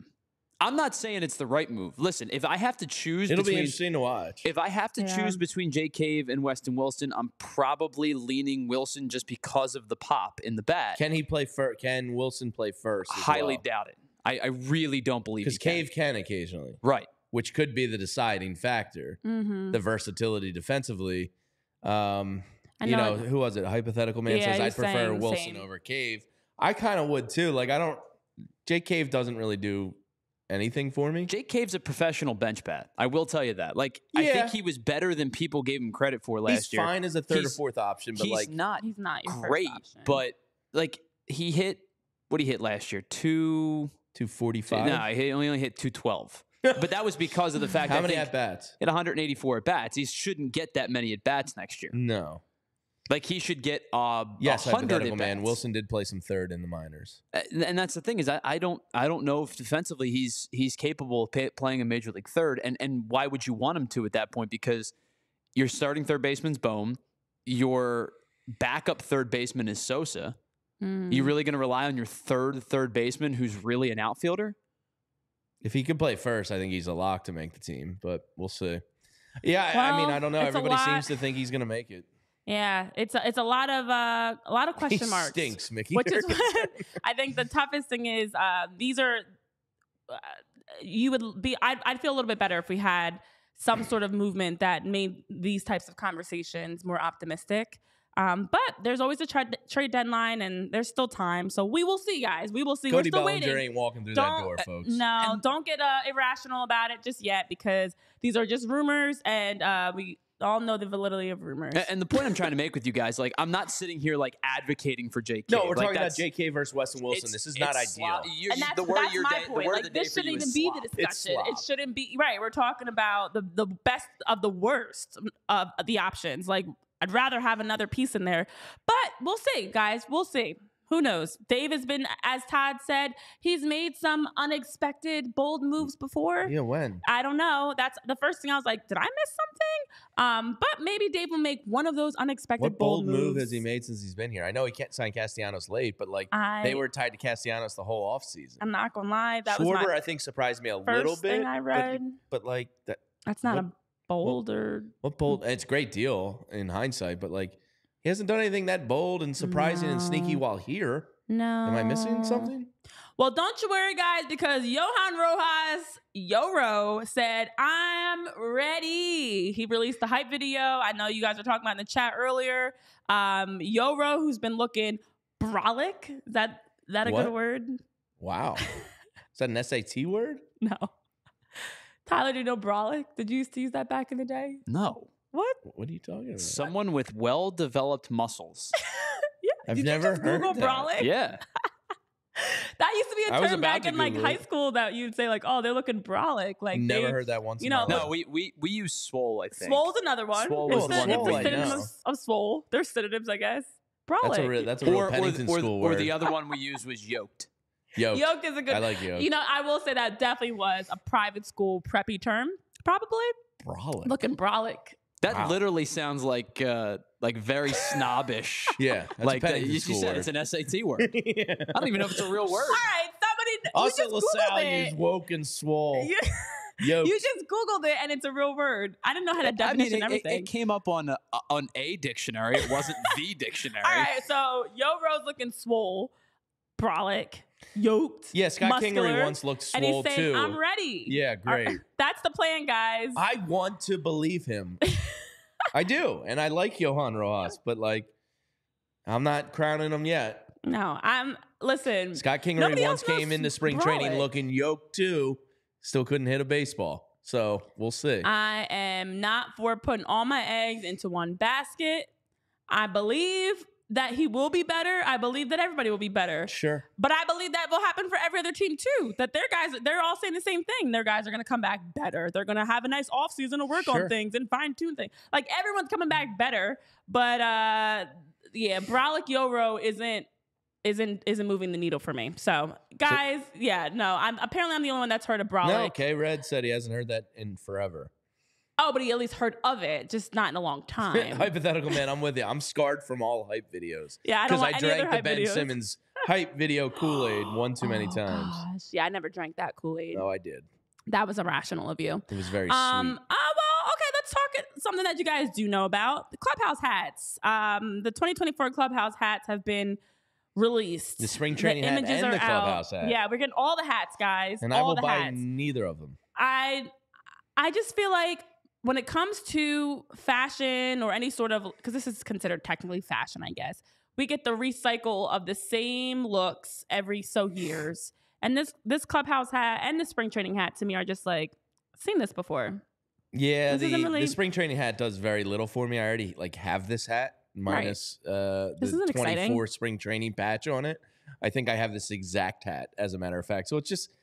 I'm not saying it's the right move. Listen, if I have to choose, it'll be interesting to watch. If I have to choose between Jake Cave and Weston Wilson, I'm probably leaning Wilson just because of the pop in the bat. Can he play first? Can Wilson play first? Highly doubt it. I really don't believe because Cave can occasionally, right? Which could be the deciding factor. The versatility defensively. You know, who was it? Hypothetical man says I'd prefer Wilson over Cave. I kind of would too. Like Jake Cave doesn't really do anything for me. Jake Cave's a professional bench bat. I will tell you that. Like I think he was better than people gave him credit for last year. He's fine as a third or fourth option, but he's not your great. First option. But like he hit what he hit last year 245. No, he only hit 212. But that was because of the fact how many at bats? Hit 184 at bats. He shouldn't get that many at bats next year. No. Like he should get 100 hypothetical man. Wilson did play some third in the minors, and that's the thing is I don't know if defensively he's capable of playing a major league third, and why would you want him to at that point? Because your starting third baseman's Bohm, your backup third baseman is Sosa. You really going to rely on your third baseman who's really an outfielder? If he could play first, I think he's a lock to make the team, but we'll see. Yeah, I mean, I don't know. Everybody seems to think he's going to make it. Yeah, it's a lot of question marks. Stinks, Mickey. Which is what I think the toughest thing is. These are you would be. I'd feel a little bit better if we had some sort of movement that made these types of conversations more optimistic. But there's always a trade deadline, and there's still time. So we will see, guys. We will see. Cody We're still Bellinger waiting. ain't walking through that door, folks. No, don't get irrational about it just yet, because these are just rumors, and we all know the validity of rumors. And the point I'm trying to make with you guys, like, I'm not sitting here like advocating for JK. No, we're talking about JK versus Weston Wilson. This is not ideal. And that's my point. Like, this shouldn't even be the discussion. It shouldn't be right. We're talking about the best of the worst of the options. Like, I'd rather have another piece in there, but we'll see, guys. We'll see. Who knows? Dave has been, as Todd said, he's made some unexpected, bold moves before. Yeah, when? I don't know. That's the first thing I was like, did I miss something? But maybe Dave will make one of those unexpected bold moves. What bold move has he made since he's been here? I know he can't sign Castellanos late, but like they were tied to Castellanos the whole offseason. I'm not going to lie. That Schwarber, was I think, surprised me a little bit. First thing I read. But like that. That's not a bold or... What bold? It's a great deal in hindsight, but like he hasn't done anything that bold and surprising and sneaky while here. No. Am I missing something? Well, don't you worry, guys, because Johan Rojas, Yoro, said, I'm ready. He released the hype video. I know you guys were talking about in the chat earlier. Yoro, who's been looking brolic. Is that a good word? Wow. Is that an SAT word? No. Tyler, do you know brolic? Did you used to use that back in the day? No. What? What are you talking about? Someone with well-developed muscles. I've never heard Google that. brolic? Yeah. That used to be a term back in like high school that you'd say like, oh, they're looking brolic. Like never heard that once. No, we use swole. I think swole's another one. Swole was one. It's synonyms of swole. There's synonyms, I guess. Brolic. That's a real Pennington school word. Or the other one we used was yoked. Yoked is a good. I like yoked. You know, I will say that definitely was a private school preppy term. Probably. Brolic. Looking brolic. That literally sounds like very snobbish. Yeah, like you said, it's an SAT word. Yeah. I don't even know if it's a real word. All right, somebody. Also, LaSalle used woke and swole. Yoked. You just Googled it and it's a real word. I didn't know how to definition everything. It came up on a dictionary. It wasn't the dictionary. All right, so Yo Rose looking swole, brolic, yoked. Yeah, Scott muscular, Kingery once looked swole and he's saying, too. I'm ready. Yeah, great. That's the plan, guys. I want to believe him. I do, and I like Johan Rojas, but like, I'm not crowning him yet. No, listen. Scott Kingery once came into spring training looking yoked too. Still couldn't hit a baseball. So we'll see. I am not for putting all my eggs into one basket. I believe that he will be better. I believe that everybody will be better. Sure. But I believe that will happen for every other team too. That their guys, they're all saying the same thing. Their guys are going to come back better. They're going to have a nice offseason to work on things and fine tune things. Like everyone's coming back better. But yeah, Brolic Yoro isn't moving the needle for me. So guys, I'm the only one that's heard of Brolic. No, K-Red said he hasn't heard that in forever. Oh, but he at least heard of it, just not in a long time. Hypothetical man, I'm with you. I'm scarred from all hype videos. Yeah, I don't want any other drank the hype Ben videos. Simmons hype video Kool-Aid one too many times. Gosh. Yeah, I never drank that Kool-Aid. No, I did. That was irrational of you. It was very sweet. Well, okay, let's talk something that you guys do know about. The Clubhouse hats. The 2024 Clubhouse hats have been released. The spring training hat and the Clubhouse hat. Yeah, we're getting all the hats, guys. And all I will the buy hats. neither of them. I just feel like when it comes to fashion or any sort of, because this is considered technically fashion, I guess, we get the recycle of the same looks every so years. And this Clubhouse hat and the spring training hat to me are just like, I've seen this before. Yeah, the spring training hat does very little for me. I already have this hat minus the 24 exciting. spring training patch on it. I think I have this exact hat, as a matter of fact. So it's just,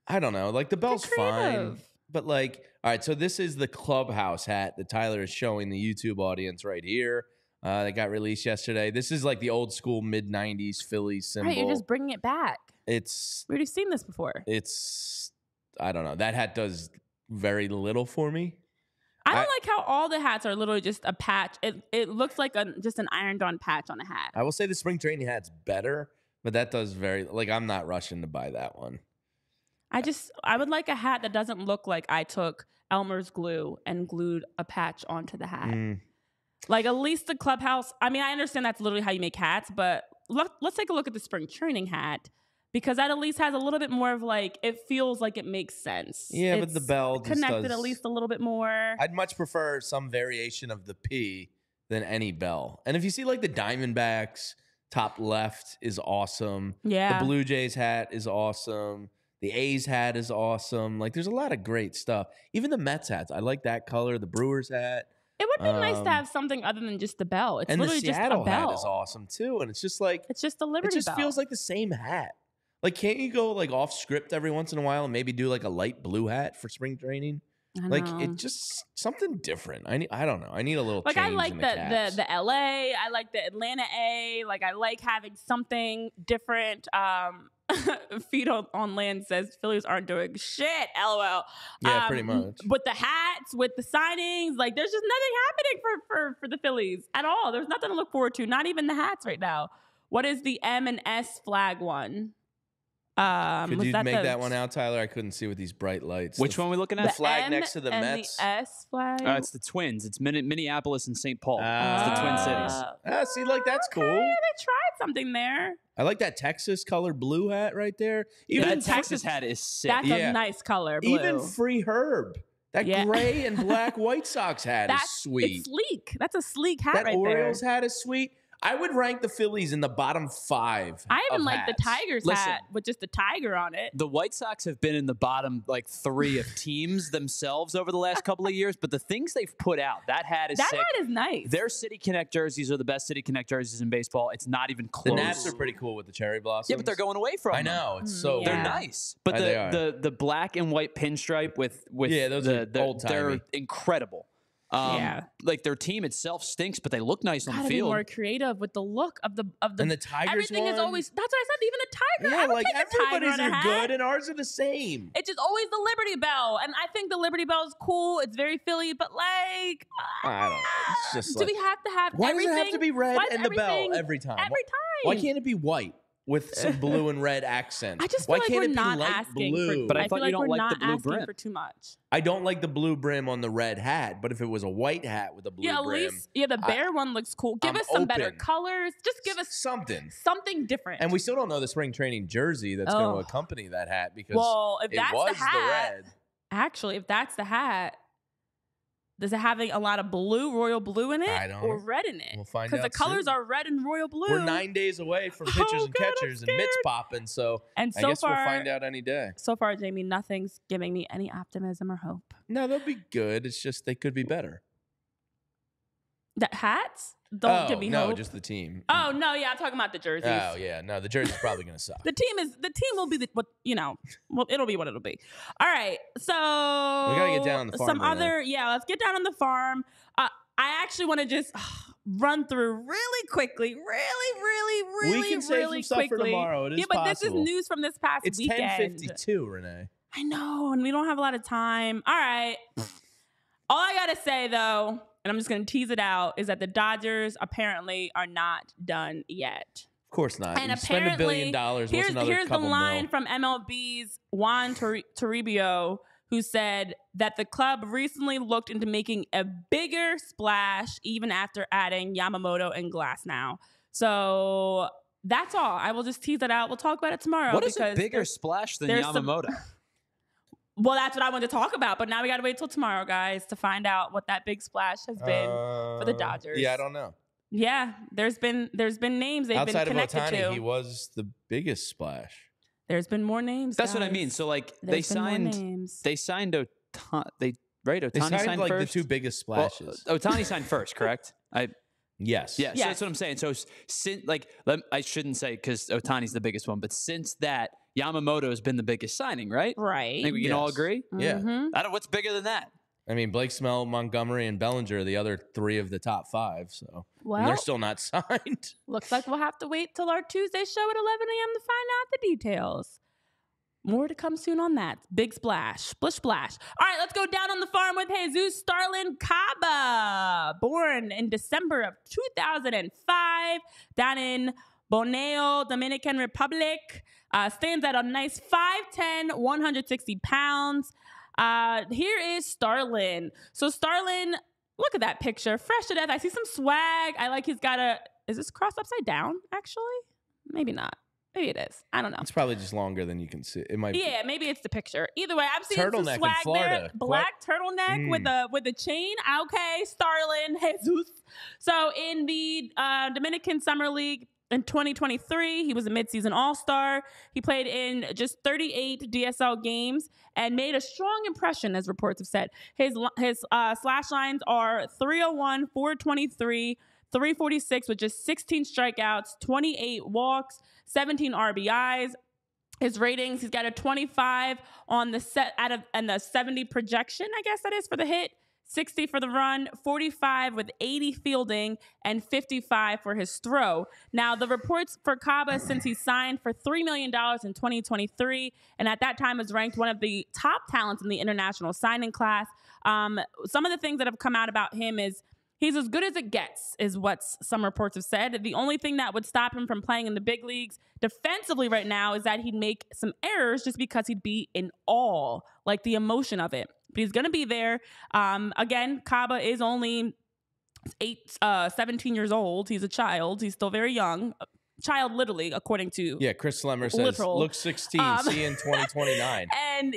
I don't know. Like the bell's fine. But like, all right, so this is the Clubhouse hat that Tyler is showing the YouTube audience right here. That got released yesterday. This is like the old school mid-90s Phillies symbol. Right, you're just bringing it back. We've already seen this before. I don't know. That hat does very little for me. I don't like how all the hats are literally just a patch. It looks like just an ironed-on patch on a hat. I will say the spring training hat's better, but that does I'm not rushing to buy that one. I would like a hat that doesn't look like I took Elmer's glue and glued a patch onto the hat. Like at least the Clubhouse. I mean, I understand that's literally how you make hats, but let's take a look at the spring training hat because that at least has a little bit more of like, it feels like it makes sense. Yeah, but the bell just connected at least a little bit more. I'd much prefer some variation of the P than any bell. And if you see like the Diamondbacks, top left is awesome. Yeah. The Blue Jays hat is awesome. The A's hat is awesome. Like, there's a lot of great stuff. Even the Mets hats. I like that color. The Brewers hat. It would be nice to have something other than just the bell. It's literally just a bell. And the Seattle hat is awesome, too. And it's just like... It's just the Liberty Bell. It just feels like the same hat. Like, can't you go, like, off script every once in a while and maybe do, like, a light blue hat for spring training? Like, it just... Something different. I don't know. I need a little change I like in the LA. I like the Atlanta A. Like, I like having something different. Feet on Land says Phillies aren't doing shit. LOL. Yeah, pretty much. With the hats, with the signings, like there's just nothing happening for the Phillies at all. There's nothing to look forward to. Not even the hats right now. What is the M and S flag one? Could you make that one out, Tyler? I couldn't see with these bright lights. Which one are we looking at? The flag M next to the and Mets. The S flag. It's the Twins. It's Minneapolis and St. Paul. It's the Twin Cities. See, like that's cool. They tried something there. I like that Texas colored blue hat right there. Even that Texas hat is sick. That's a nice color. Blue. Even Free Herb. That gray and black White Sox hat is sweet. It's sleek. That's a sleek hat that right Orioles there. Orioles hat is sweet. I would rank the Phillies in the bottom 5. I even like hats. the Tigers hat with just the tiger on it. The White Sox have been in the bottom 3 of teams themselves over the last couple of years, but the things they've put out, that hat is sick. That hat is nice. Their City Connect jerseys are the best City Connect jerseys in baseball. It's not even close. The Nats are pretty cool with the cherry blossoms. Yeah, but they're going away from them. I know. It's so They're nice. But the black and white pinstripe with those are old-timey. They're incredible. Like their team itself stinks, but they look nice on the field. Be more creative with the look of the and the Tigers. Everything is always. That's what I said. Even the Tiger. Yeah, like everybody's are good, and ours are the same. It's just always the Liberty Bell, and I think the Liberty Bell is cool. It's very Philly, but like I don't know. It's just do we have to have? Why everything? does it have to be red Why and the bell every time? Every time. Why can't it be white? with some blue and red accents. I just feel like we're not light asking blue? for. But I I thought feel you like don't we're like the not blue asking brim. for too much. I don't like the blue brim on the red hat, but if it was a white hat with a blue At brim, least the bear one looks cool. Give I'm us some better open. colors. Just give us something different. And we still don't know the spring training jersey that's going to accompany that hat because if it that's was the hat, red. Actually, if that's the hat, does it having a lot of blue, royal blue in it, or red in it? We'll find out because the colors soon. are red and royal blue. We're 9 days away from pitchers and catchers and mitts popping, so I guess we'll find out any day. So far, Jamie, nothing's giving me any optimism or hope. No, they'll be good. It's just they could be better. The hats don't give me hope. No, just the team. Oh no, yeah, I'm talking about the jerseys. Oh yeah, no, the jersey's probably gonna suck. The team will be it'll be what it'll be. All right, so we gotta get down on the farm. Let's get down on the farm. I actually want to just run through really quickly, really we can save some stuff for tomorrow. It is but possible. This is news from this past weekend. It's 10:52, Renee. I know, and we don't have a lot of time. All right. All I gotta say though, and I'm just gonna tease it out, is that the Dodgers apparently are not done yet. Of course not. And you spend $1 billion. Here's the line from MLB's Juan Toribio, who said that the club recently looked into making a bigger splash even after adding Yamamoto and Glasnow. So that's all. I will just tease it out. We'll talk about it tomorrow. What is a bigger splash than Yamamoto? Well, that's what I wanted to talk about, but now we got to wait till tomorrow, guys, to find out what that big splash has been for the Dodgers. Yeah, I don't know. Yeah, there's been names they've outside been connected of Ohtani, to. He was the biggest splash. There's been more names. That's guys. what I mean. So like they signed Ohtani. They signed like first? the two biggest splashes. Well, Ohtani signed first, correct? Yes. Yeah, so that's what I'm saying. So since I shouldn't say because Ohtani's the biggest one, but since that, Yamamoto has been the biggest signing, right? Right. I think we can all agree. Yeah. I don't. What's bigger than that? I mean, Blake Snell, Montgomery, and Bellinger are the other three of the top five. So and they're still not signed. Looks like we'll have to wait till our Tuesday show at 11 a.m. to find out the details. More to come soon on that. Big splash. Splish splash. All right, let's go down on the farm with Jesus Starlyn Caba. Born in December of 2005 down in Bonao, Dominican Republic. Stands at a nice 5'10", 160 pounds. Here is Starlyn. So Starlyn, look at that picture. Fresh to death. I see some swag. I like he's got is this crossed upside down, actually? Maybe not. Maybe it is. I don't know. It's probably just longer than you can see. It might. Yeah, maybe it's the picture. Either way, I'm seeing turtleneck some swag in Florida. there. Black turtleneck with a chain. Okay, Starlyn, Jesus. So in the Dominican Summer League in 2023, he was a midseason All-Star. He played in just 38 DSL games and made a strong impression, as reports have said. His slash lines are 301, 423. 346 with just 16 strikeouts, 28 walks, 17 RBIs. His ratings, he's got a 25 on the set and the 70 projection, I guess that is, for the hit, 60 for the run, 45 with 80 fielding, and 55 for his throw. Now, the reports for Caba since he signed for $3 million in 2023, and at that time was ranked one of the top talents in the international signing class. Some of the things that have come out about him is he's as good as it gets, is what some reports have said. The only thing that would stop him from playing in the big leagues defensively right now is that he'd make some errors just because he'd be in awe, like the emotion of it. But he's going to be there. Again, Caba is only 17 years old. He's a child. He's still very young. Child, literally, according to Chris Slemmer says, look 16, see in 2029. And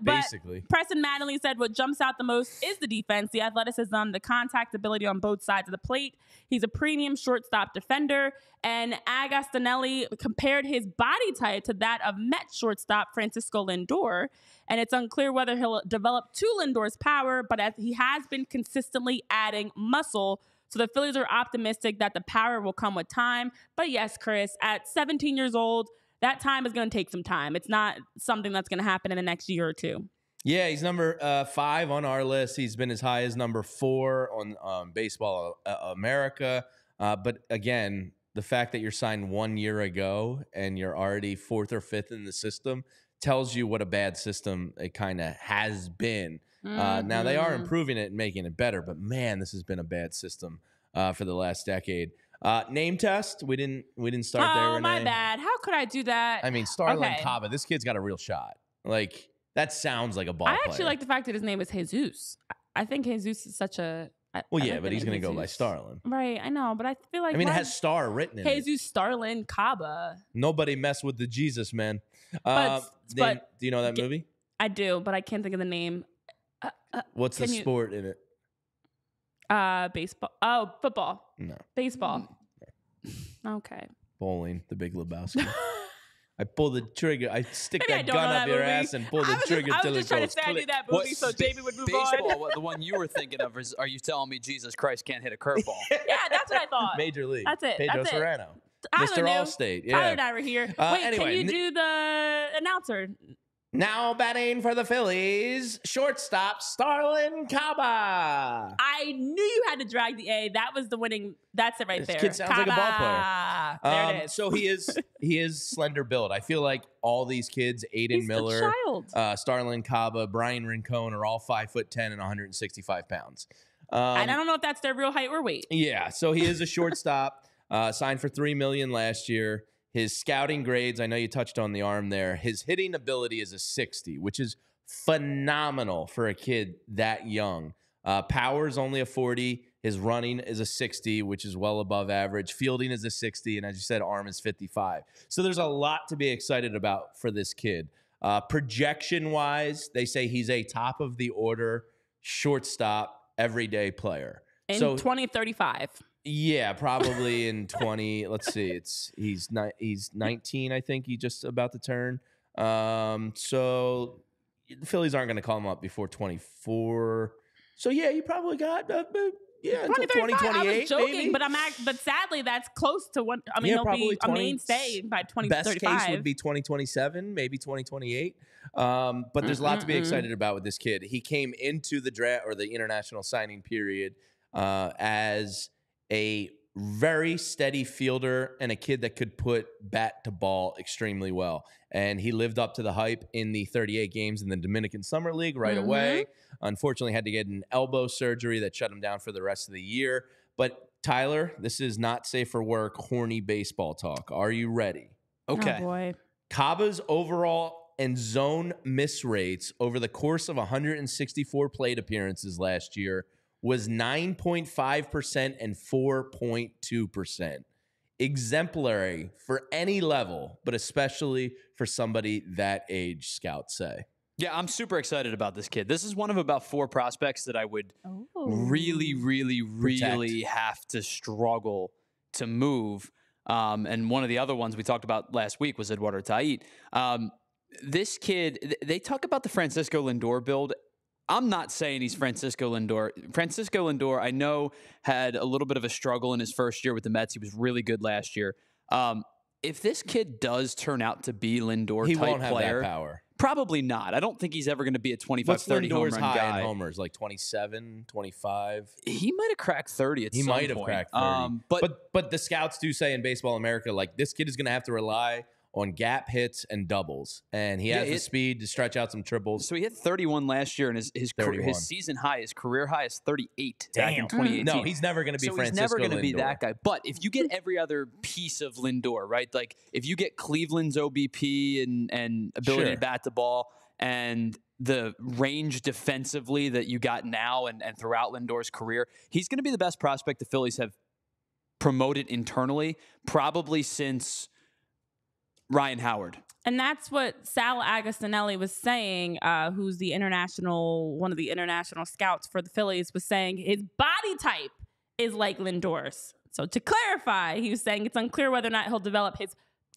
basically. Preston Mattingly said what jumps out the most is the defense, the athleticism, the contact ability on both sides of the plate. He's a premium shortstop defender. And Agostinelli compared his body type to that of Mets shortstop Francisco Lindor. And it's unclear whether he'll develop to Lindor's power, but as he has been consistently adding muscle. So the Phillies are optimistic that the power will come with time. But yes, Chris, at 17 years old, that time is going to take some time. It's not something that's going to happen in the next year or two. Yeah, he's number 5 on our list. He's been as high as number 4 on Baseball America. But again, the fact that you're signed 1 year ago and you're already 4th or 5th in the system tells you what a bad system it kind of has been. Now, they are improving it and making it better, but man, this has been a bad system for the last decade. Name test. We didn't start there. Oh, Renee. my bad. How could I do that? I mean, Starlyn Caba. This kid's got a real shot. Like that sounds like a ball player. I actually like the fact that his name is Jesus. I think Jesus is such a. Well, yeah, but he's going to go by Starlyn. Right, I know, but I feel like... I mean, it has star written in it. Jesus Starlyn Caba. Nobody mess with the Jesus, man. But do you know that movie? I do, but I can't think of the name. What's the sport in it? Baseball. Oh, football. No. Baseball. No. Okay. Bowling, The Big Lebowski. I pull the trigger. I stick Maybe that gun up your ass and pull the trigger till it goes. I was just trying to say I knew that movie so Jamie would move on. The one you were thinking of is, are you telling me Jesus Christ can't hit a curveball? Yeah, that's what I thought. Major League. That's it. Pedro Serrano. Mr. Allstate. Yeah. Tyler and I were here. Wait, anyway, can you do the announcer? Now batting for the Phillies, shortstop Starlyn Caba. I knew you had to drag the A. That was the winning. That's it right there. This kid sounds like a ball player. There it is. So he is slender build. I feel like all these kids, Aiden Miller, Starlyn Caba, Brian Rincon, are all 5'10" and 165 pounds. And I don't know if that's their real height or weight. Yeah. So he is a shortstop. Signed for $3 million last year. His scouting grades, I know you touched on the arm there. His hitting ability is a 60, which is phenomenal for a kid that young. Power is only a 40. His running is a 60, which is well above average. Fielding is a 60, and as you said, arm is 55. So there's a lot to be excited about for this kid. Projection-wise, they say he's a top-of-the-order shortstop, everyday player. In 2035. Yeah, probably in 20. Let's see. He's 19, I think. He just about to turn. So the Phillies aren't going to call him up before 24. So yeah, you probably got until 2028. I was joking, maybe. but sadly that's close to what I mean. Yeah, he'll be a mainstay by 2035. Best case would be 2027, maybe 2028. But there's a lot to be excited about with this kid. He came into the draft or the international signing period as a very steady fielder and a kid that could put bat to ball extremely well. And he lived up to the hype in the 38 games in the Dominican Summer League right away. Unfortunately, had to get an elbow surgery that shut him down for the rest of the year. But Tyler, this is not safe for work, horny baseball talk. Are you ready? Okay. Oh boy. Caba's overall and zone miss rates over the course of 164 plate appearances last year was 9.5% and 4.2%. Exemplary for any level, but especially for somebody that age, scouts say. Yeah, I'm super excited about this kid. This is one of about 4 prospects that I would really have to struggle to move. And one of the other ones we talked about last week was Eduardo Tait. This kid, they talk about the Francisco Lindor build. I'm not saying he's Francisco Lindor. Francisco Lindor, I know, had a little bit of a struggle in his first year with the Mets. He was really good last year. If this kid does turn out to be Lindor he type won't have player, that power. Probably not. I don't think he's ever going to be a 25, What's 30 home Lindor's run high guy. in homers? Like 27, 25? He might have cracked 30 at some point. He might have cracked 30. But the scouts do say in Baseball America, like, this kid is going to have to rely on gap hits and doubles. And he has the speed to stretch out some triples. So he hit 31 last year, and his season high, his career high is 38 back in 2018. No, he's never going to be Francisco He's never going to be Lindor. that guy. But if you get every other piece of Lindor, right? Like if you get Cleveland's OBP and ability to bat the ball and the range defensively that you got now and throughout Lindor's career, he's going to be the best prospect the Phillies have promoted internally, probably since Ryan Howard. And that's what Sal Agostinelli was saying, who's one of the international scouts for the Phillies, was saying his body type is like Lindor's. So to clarify, he was saying it's unclear whether or not he'll develop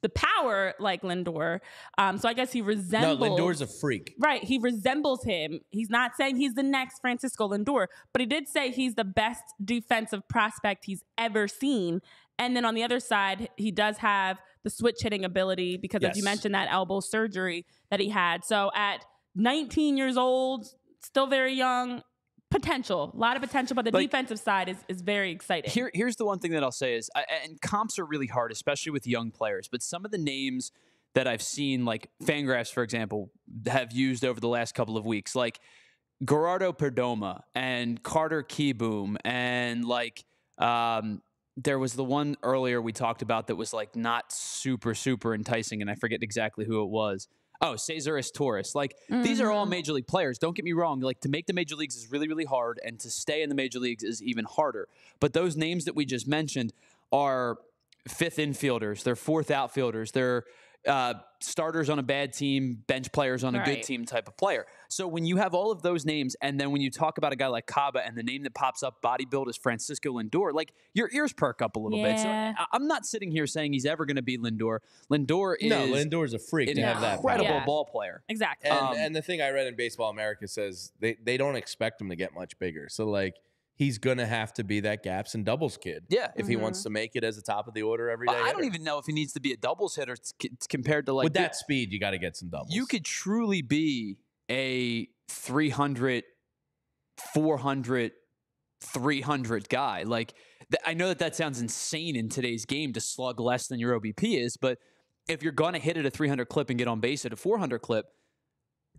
the power like Lindor. So I guess he resembles... No, Lindor's a freak. Right. He resembles him. He's not saying he's the next Francisco Lindor, but he did say he's the best defensive prospect he's ever seen. And then on the other side, he does have the switch hitting ability because, as you mentioned, that elbow surgery that he had. So at 19 years old, still very young, potential, a lot of potential, but the defensive side is very exciting. Here's the one thing that I'll say is, and comps are really hard, especially with young players, but some of the names that I've seen, like Fangraphs, for example, have used over the last couple of weeks, like Gerardo Perdomo and Carter Kieboom and there was the one earlier we talked about that was like not super enticing, and I forget exactly who it was. Oh, Cesar Torres. Like, these are all major league players. Don't get me wrong. Like, to make the major leagues is really, really hard, and to stay in the major leagues is even harder. But those names that we just mentioned are fifth infielders. They're fourth outfielders. They're starters on a bad team, bench players on a good team type of player. So when you have all of those names, and then when you talk about a guy like Caba and the name that pops up, body build, is Francisco Lindor, like, your ears perk up a little bit. So I'm not sitting here saying he's ever going to be Lindor. Lindor's a freak to have that. Incredible ball player. Exactly. And the thing I read in Baseball America says they don't expect him to get much bigger. So, like, he's going to have to be that gaps and doubles kid. Yeah. If he wants to make it as a top of the order every day. I don't even know if he needs to be a doubles hitter compared to, like, with that speed, you got to get some doubles. You could truly be a 300, 400, 300 guy. Like, I know that sounds insane in today's game to slug less than your OBP is, but if you're going to hit at a 300 clip and get on base at a 400 clip,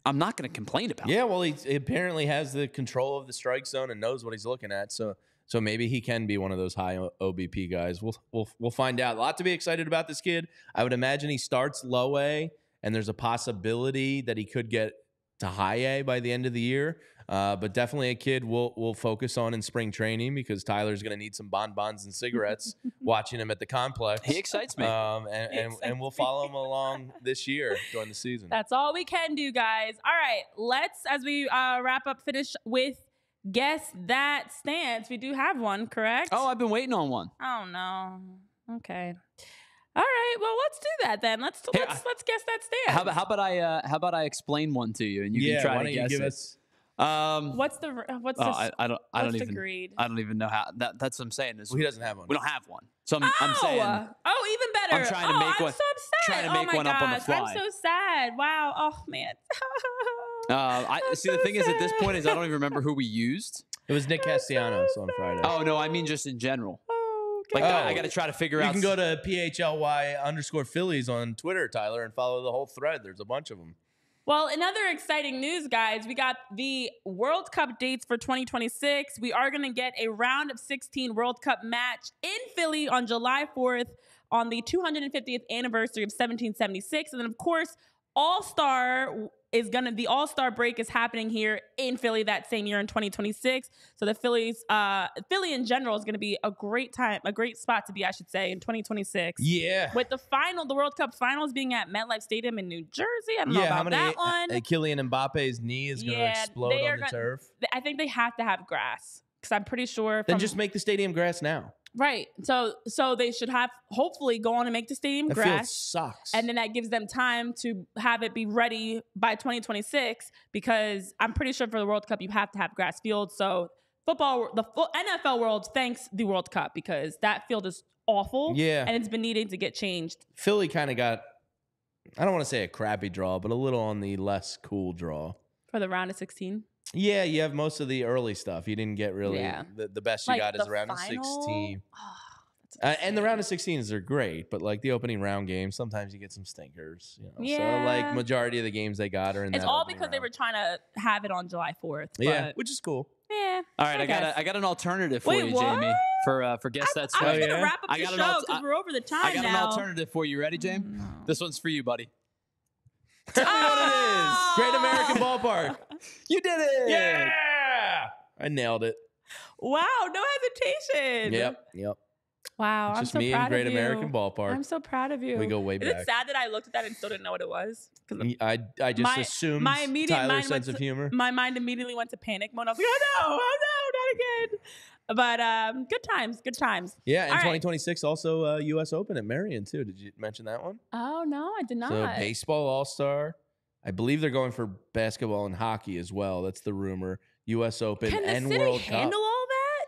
I'm not going to complain about it. Yeah, well, he apparently has the control of the strike zone and knows what he's looking at. So maybe he can be one of those high OBP guys. We'll find out. A lot to be excited about this kid. I would imagine he starts low A, and there's a possibility that he could get to high A by the end of the year. But definitely a kid we'll focus on in spring training, because Tyler's going to need some bonbons and cigarettes watching him at the complex. He excites me. And we'll follow him along this year during the season. That's all we can do, guys. All right, let's, as we wrap up, finish with Guess That Stance. We do have one, correct? Oh, I've been waiting on one. Oh, no. Okay. All right. Well, let's do that then. Let's guess that stance. How about I explain one to you and you can try to guess it. What's the I don't even greed? I don't even know how that's what I'm saying is he doesn't have one. We don't have one. So I'm saying even better. I'm trying to make one. I'm so upset. Trying to make one up on the fly. I'm so sad. Wow. Oh man. See, the thing is, at this point, is I don't even remember who we used. It was Nick Castellanos on Friday. Oh no, I mean just in general. Okay. Like, I got to try to figure out. You can go to PHLY_Phillies on Twitter, Tyler, and follow the whole thread. There's a bunch of them. Well, in other exciting news, guys, we got the World Cup dates for 2026. We are going to get a round of 16 World Cup match in Philly on July 4th on the 250th anniversary of 1776. And then, of course, the All-Star break is happening here in Philly that same year in 2026. So the Philly in general is going to be a great spot to be, I should say, in 2026. Yeah. With the World Cup finals being at MetLife Stadium in New Jersey. I don't know about that one. Kylian Mbappe's knee is going to explode on the turf. I think they have to have grass, because I'm pretty sure. Then just make the stadium grass now. Right. So they should hopefully go on and make the stadium grass. That field sucks. And then that gives them time to have it be ready by 2026, because I'm pretty sure for the World Cup you have to have grass fields. So the NFL world thanks the World Cup, because that field is awful. Yeah. And it's been needing to get changed. Philly kind of got, I don't want to say a crappy draw, but a little on the less cool draw. For the round of 16? Yeah, you have most of the early stuff. You didn't get really the best you got is around the 16. And the round of 16s are great, but like the opening round game, sometimes you get some stinkers. So like majority of the games they got are in. It's all because they were trying to have it on July 4th. Yeah, which is cool. Yeah. All right, I got an alternative for you, Jamie. For Guess That Stance. I was gonna wrap up the show because we're over the time now. I got an alternative for you. Ready, Jamie? This one's for you, buddy. Tell me what it is. Great American Ballpark. You did it. Yeah. I nailed it. Wow. No hesitation. Yep. Wow. It's I'm just so me proud and Great of you. American Ballpark. I'm so proud of you. We go way back. Is it sad that I looked at that and still didn't know what it was? I just assumed Tyler's sense of humor. My mind immediately went to panic mode. I was like, oh no, not again. But good times. Yeah, and 2026 also U.S. Open at Marion too. Did you mention that one? Oh no, I did not. So baseball All-Star. I believe they're going for basketball and hockey as well. That's the rumor. U.S. Open and World Cup. Handle all that?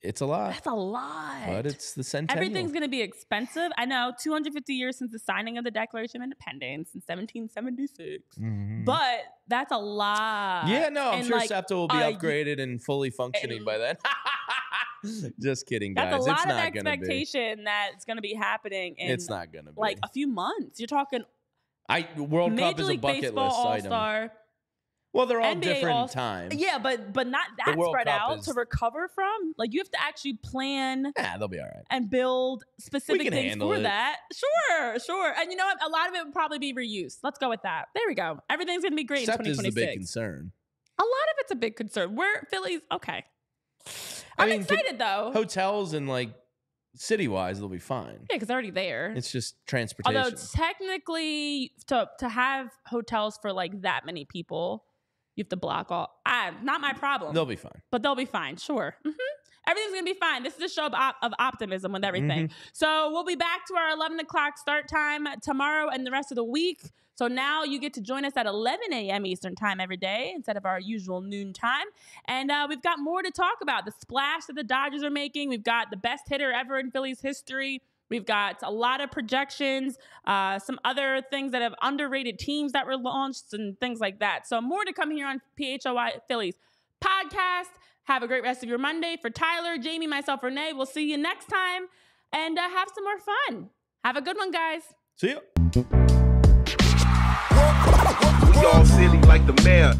It's a lot. That's a lot. But it's the centennial. Everything's going to be expensive. I know, 250 years since the signing of the Declaration of Independence in 1776. Mm-hmm. But that's a lot. Yeah, no, I'm sure SEPTA will be upgraded and fully functioning by then. Just kidding, guys. That's a lot it's of not expectation that's going to be happening in it's not going to be. Like a few months. You're talking World Cup is a bucket Baseball list All-Star. item. Well, they're all NBA different times. Yeah, but not that spread out to recover from. Like, you have to actually plan. Yeah, they'll be all right. And build specific things for that. Sure. And you know what? A lot of it would probably be reused. Let's go with that. There we go. Everything's going to be great in 2026. Is the big concern. A lot of it's a big concern. We're Phillies. Okay. I'm excited, though. Hotels and, like, city-wise, they'll be fine. Yeah, because they're already there. It's just transportation. Although, technically, to have hotels for, like, that many people, you have to block all. Not my problem. They'll be fine. But they'll be fine, sure. Everything's going to be fine. This is a show of optimism with everything. So we'll be back to our 11 o'clock start time tomorrow and the rest of the week. So now you get to join us at 11 a.m. Eastern time every day instead of our usual noon time. And we've got more to talk about. The splash that the Dodgers are making. We've got the best hitter ever in Phillies history. We've got a lot of projections, some other things that have underrated teams that were launched and things like that. So more to come here on PHLY Phillies podcast. Have a great rest of your Monday. For Tyler, Jamie, myself, Renee, we'll see you next time and have some more fun. Have a good one, guys. See ya. We all silly like the mayor.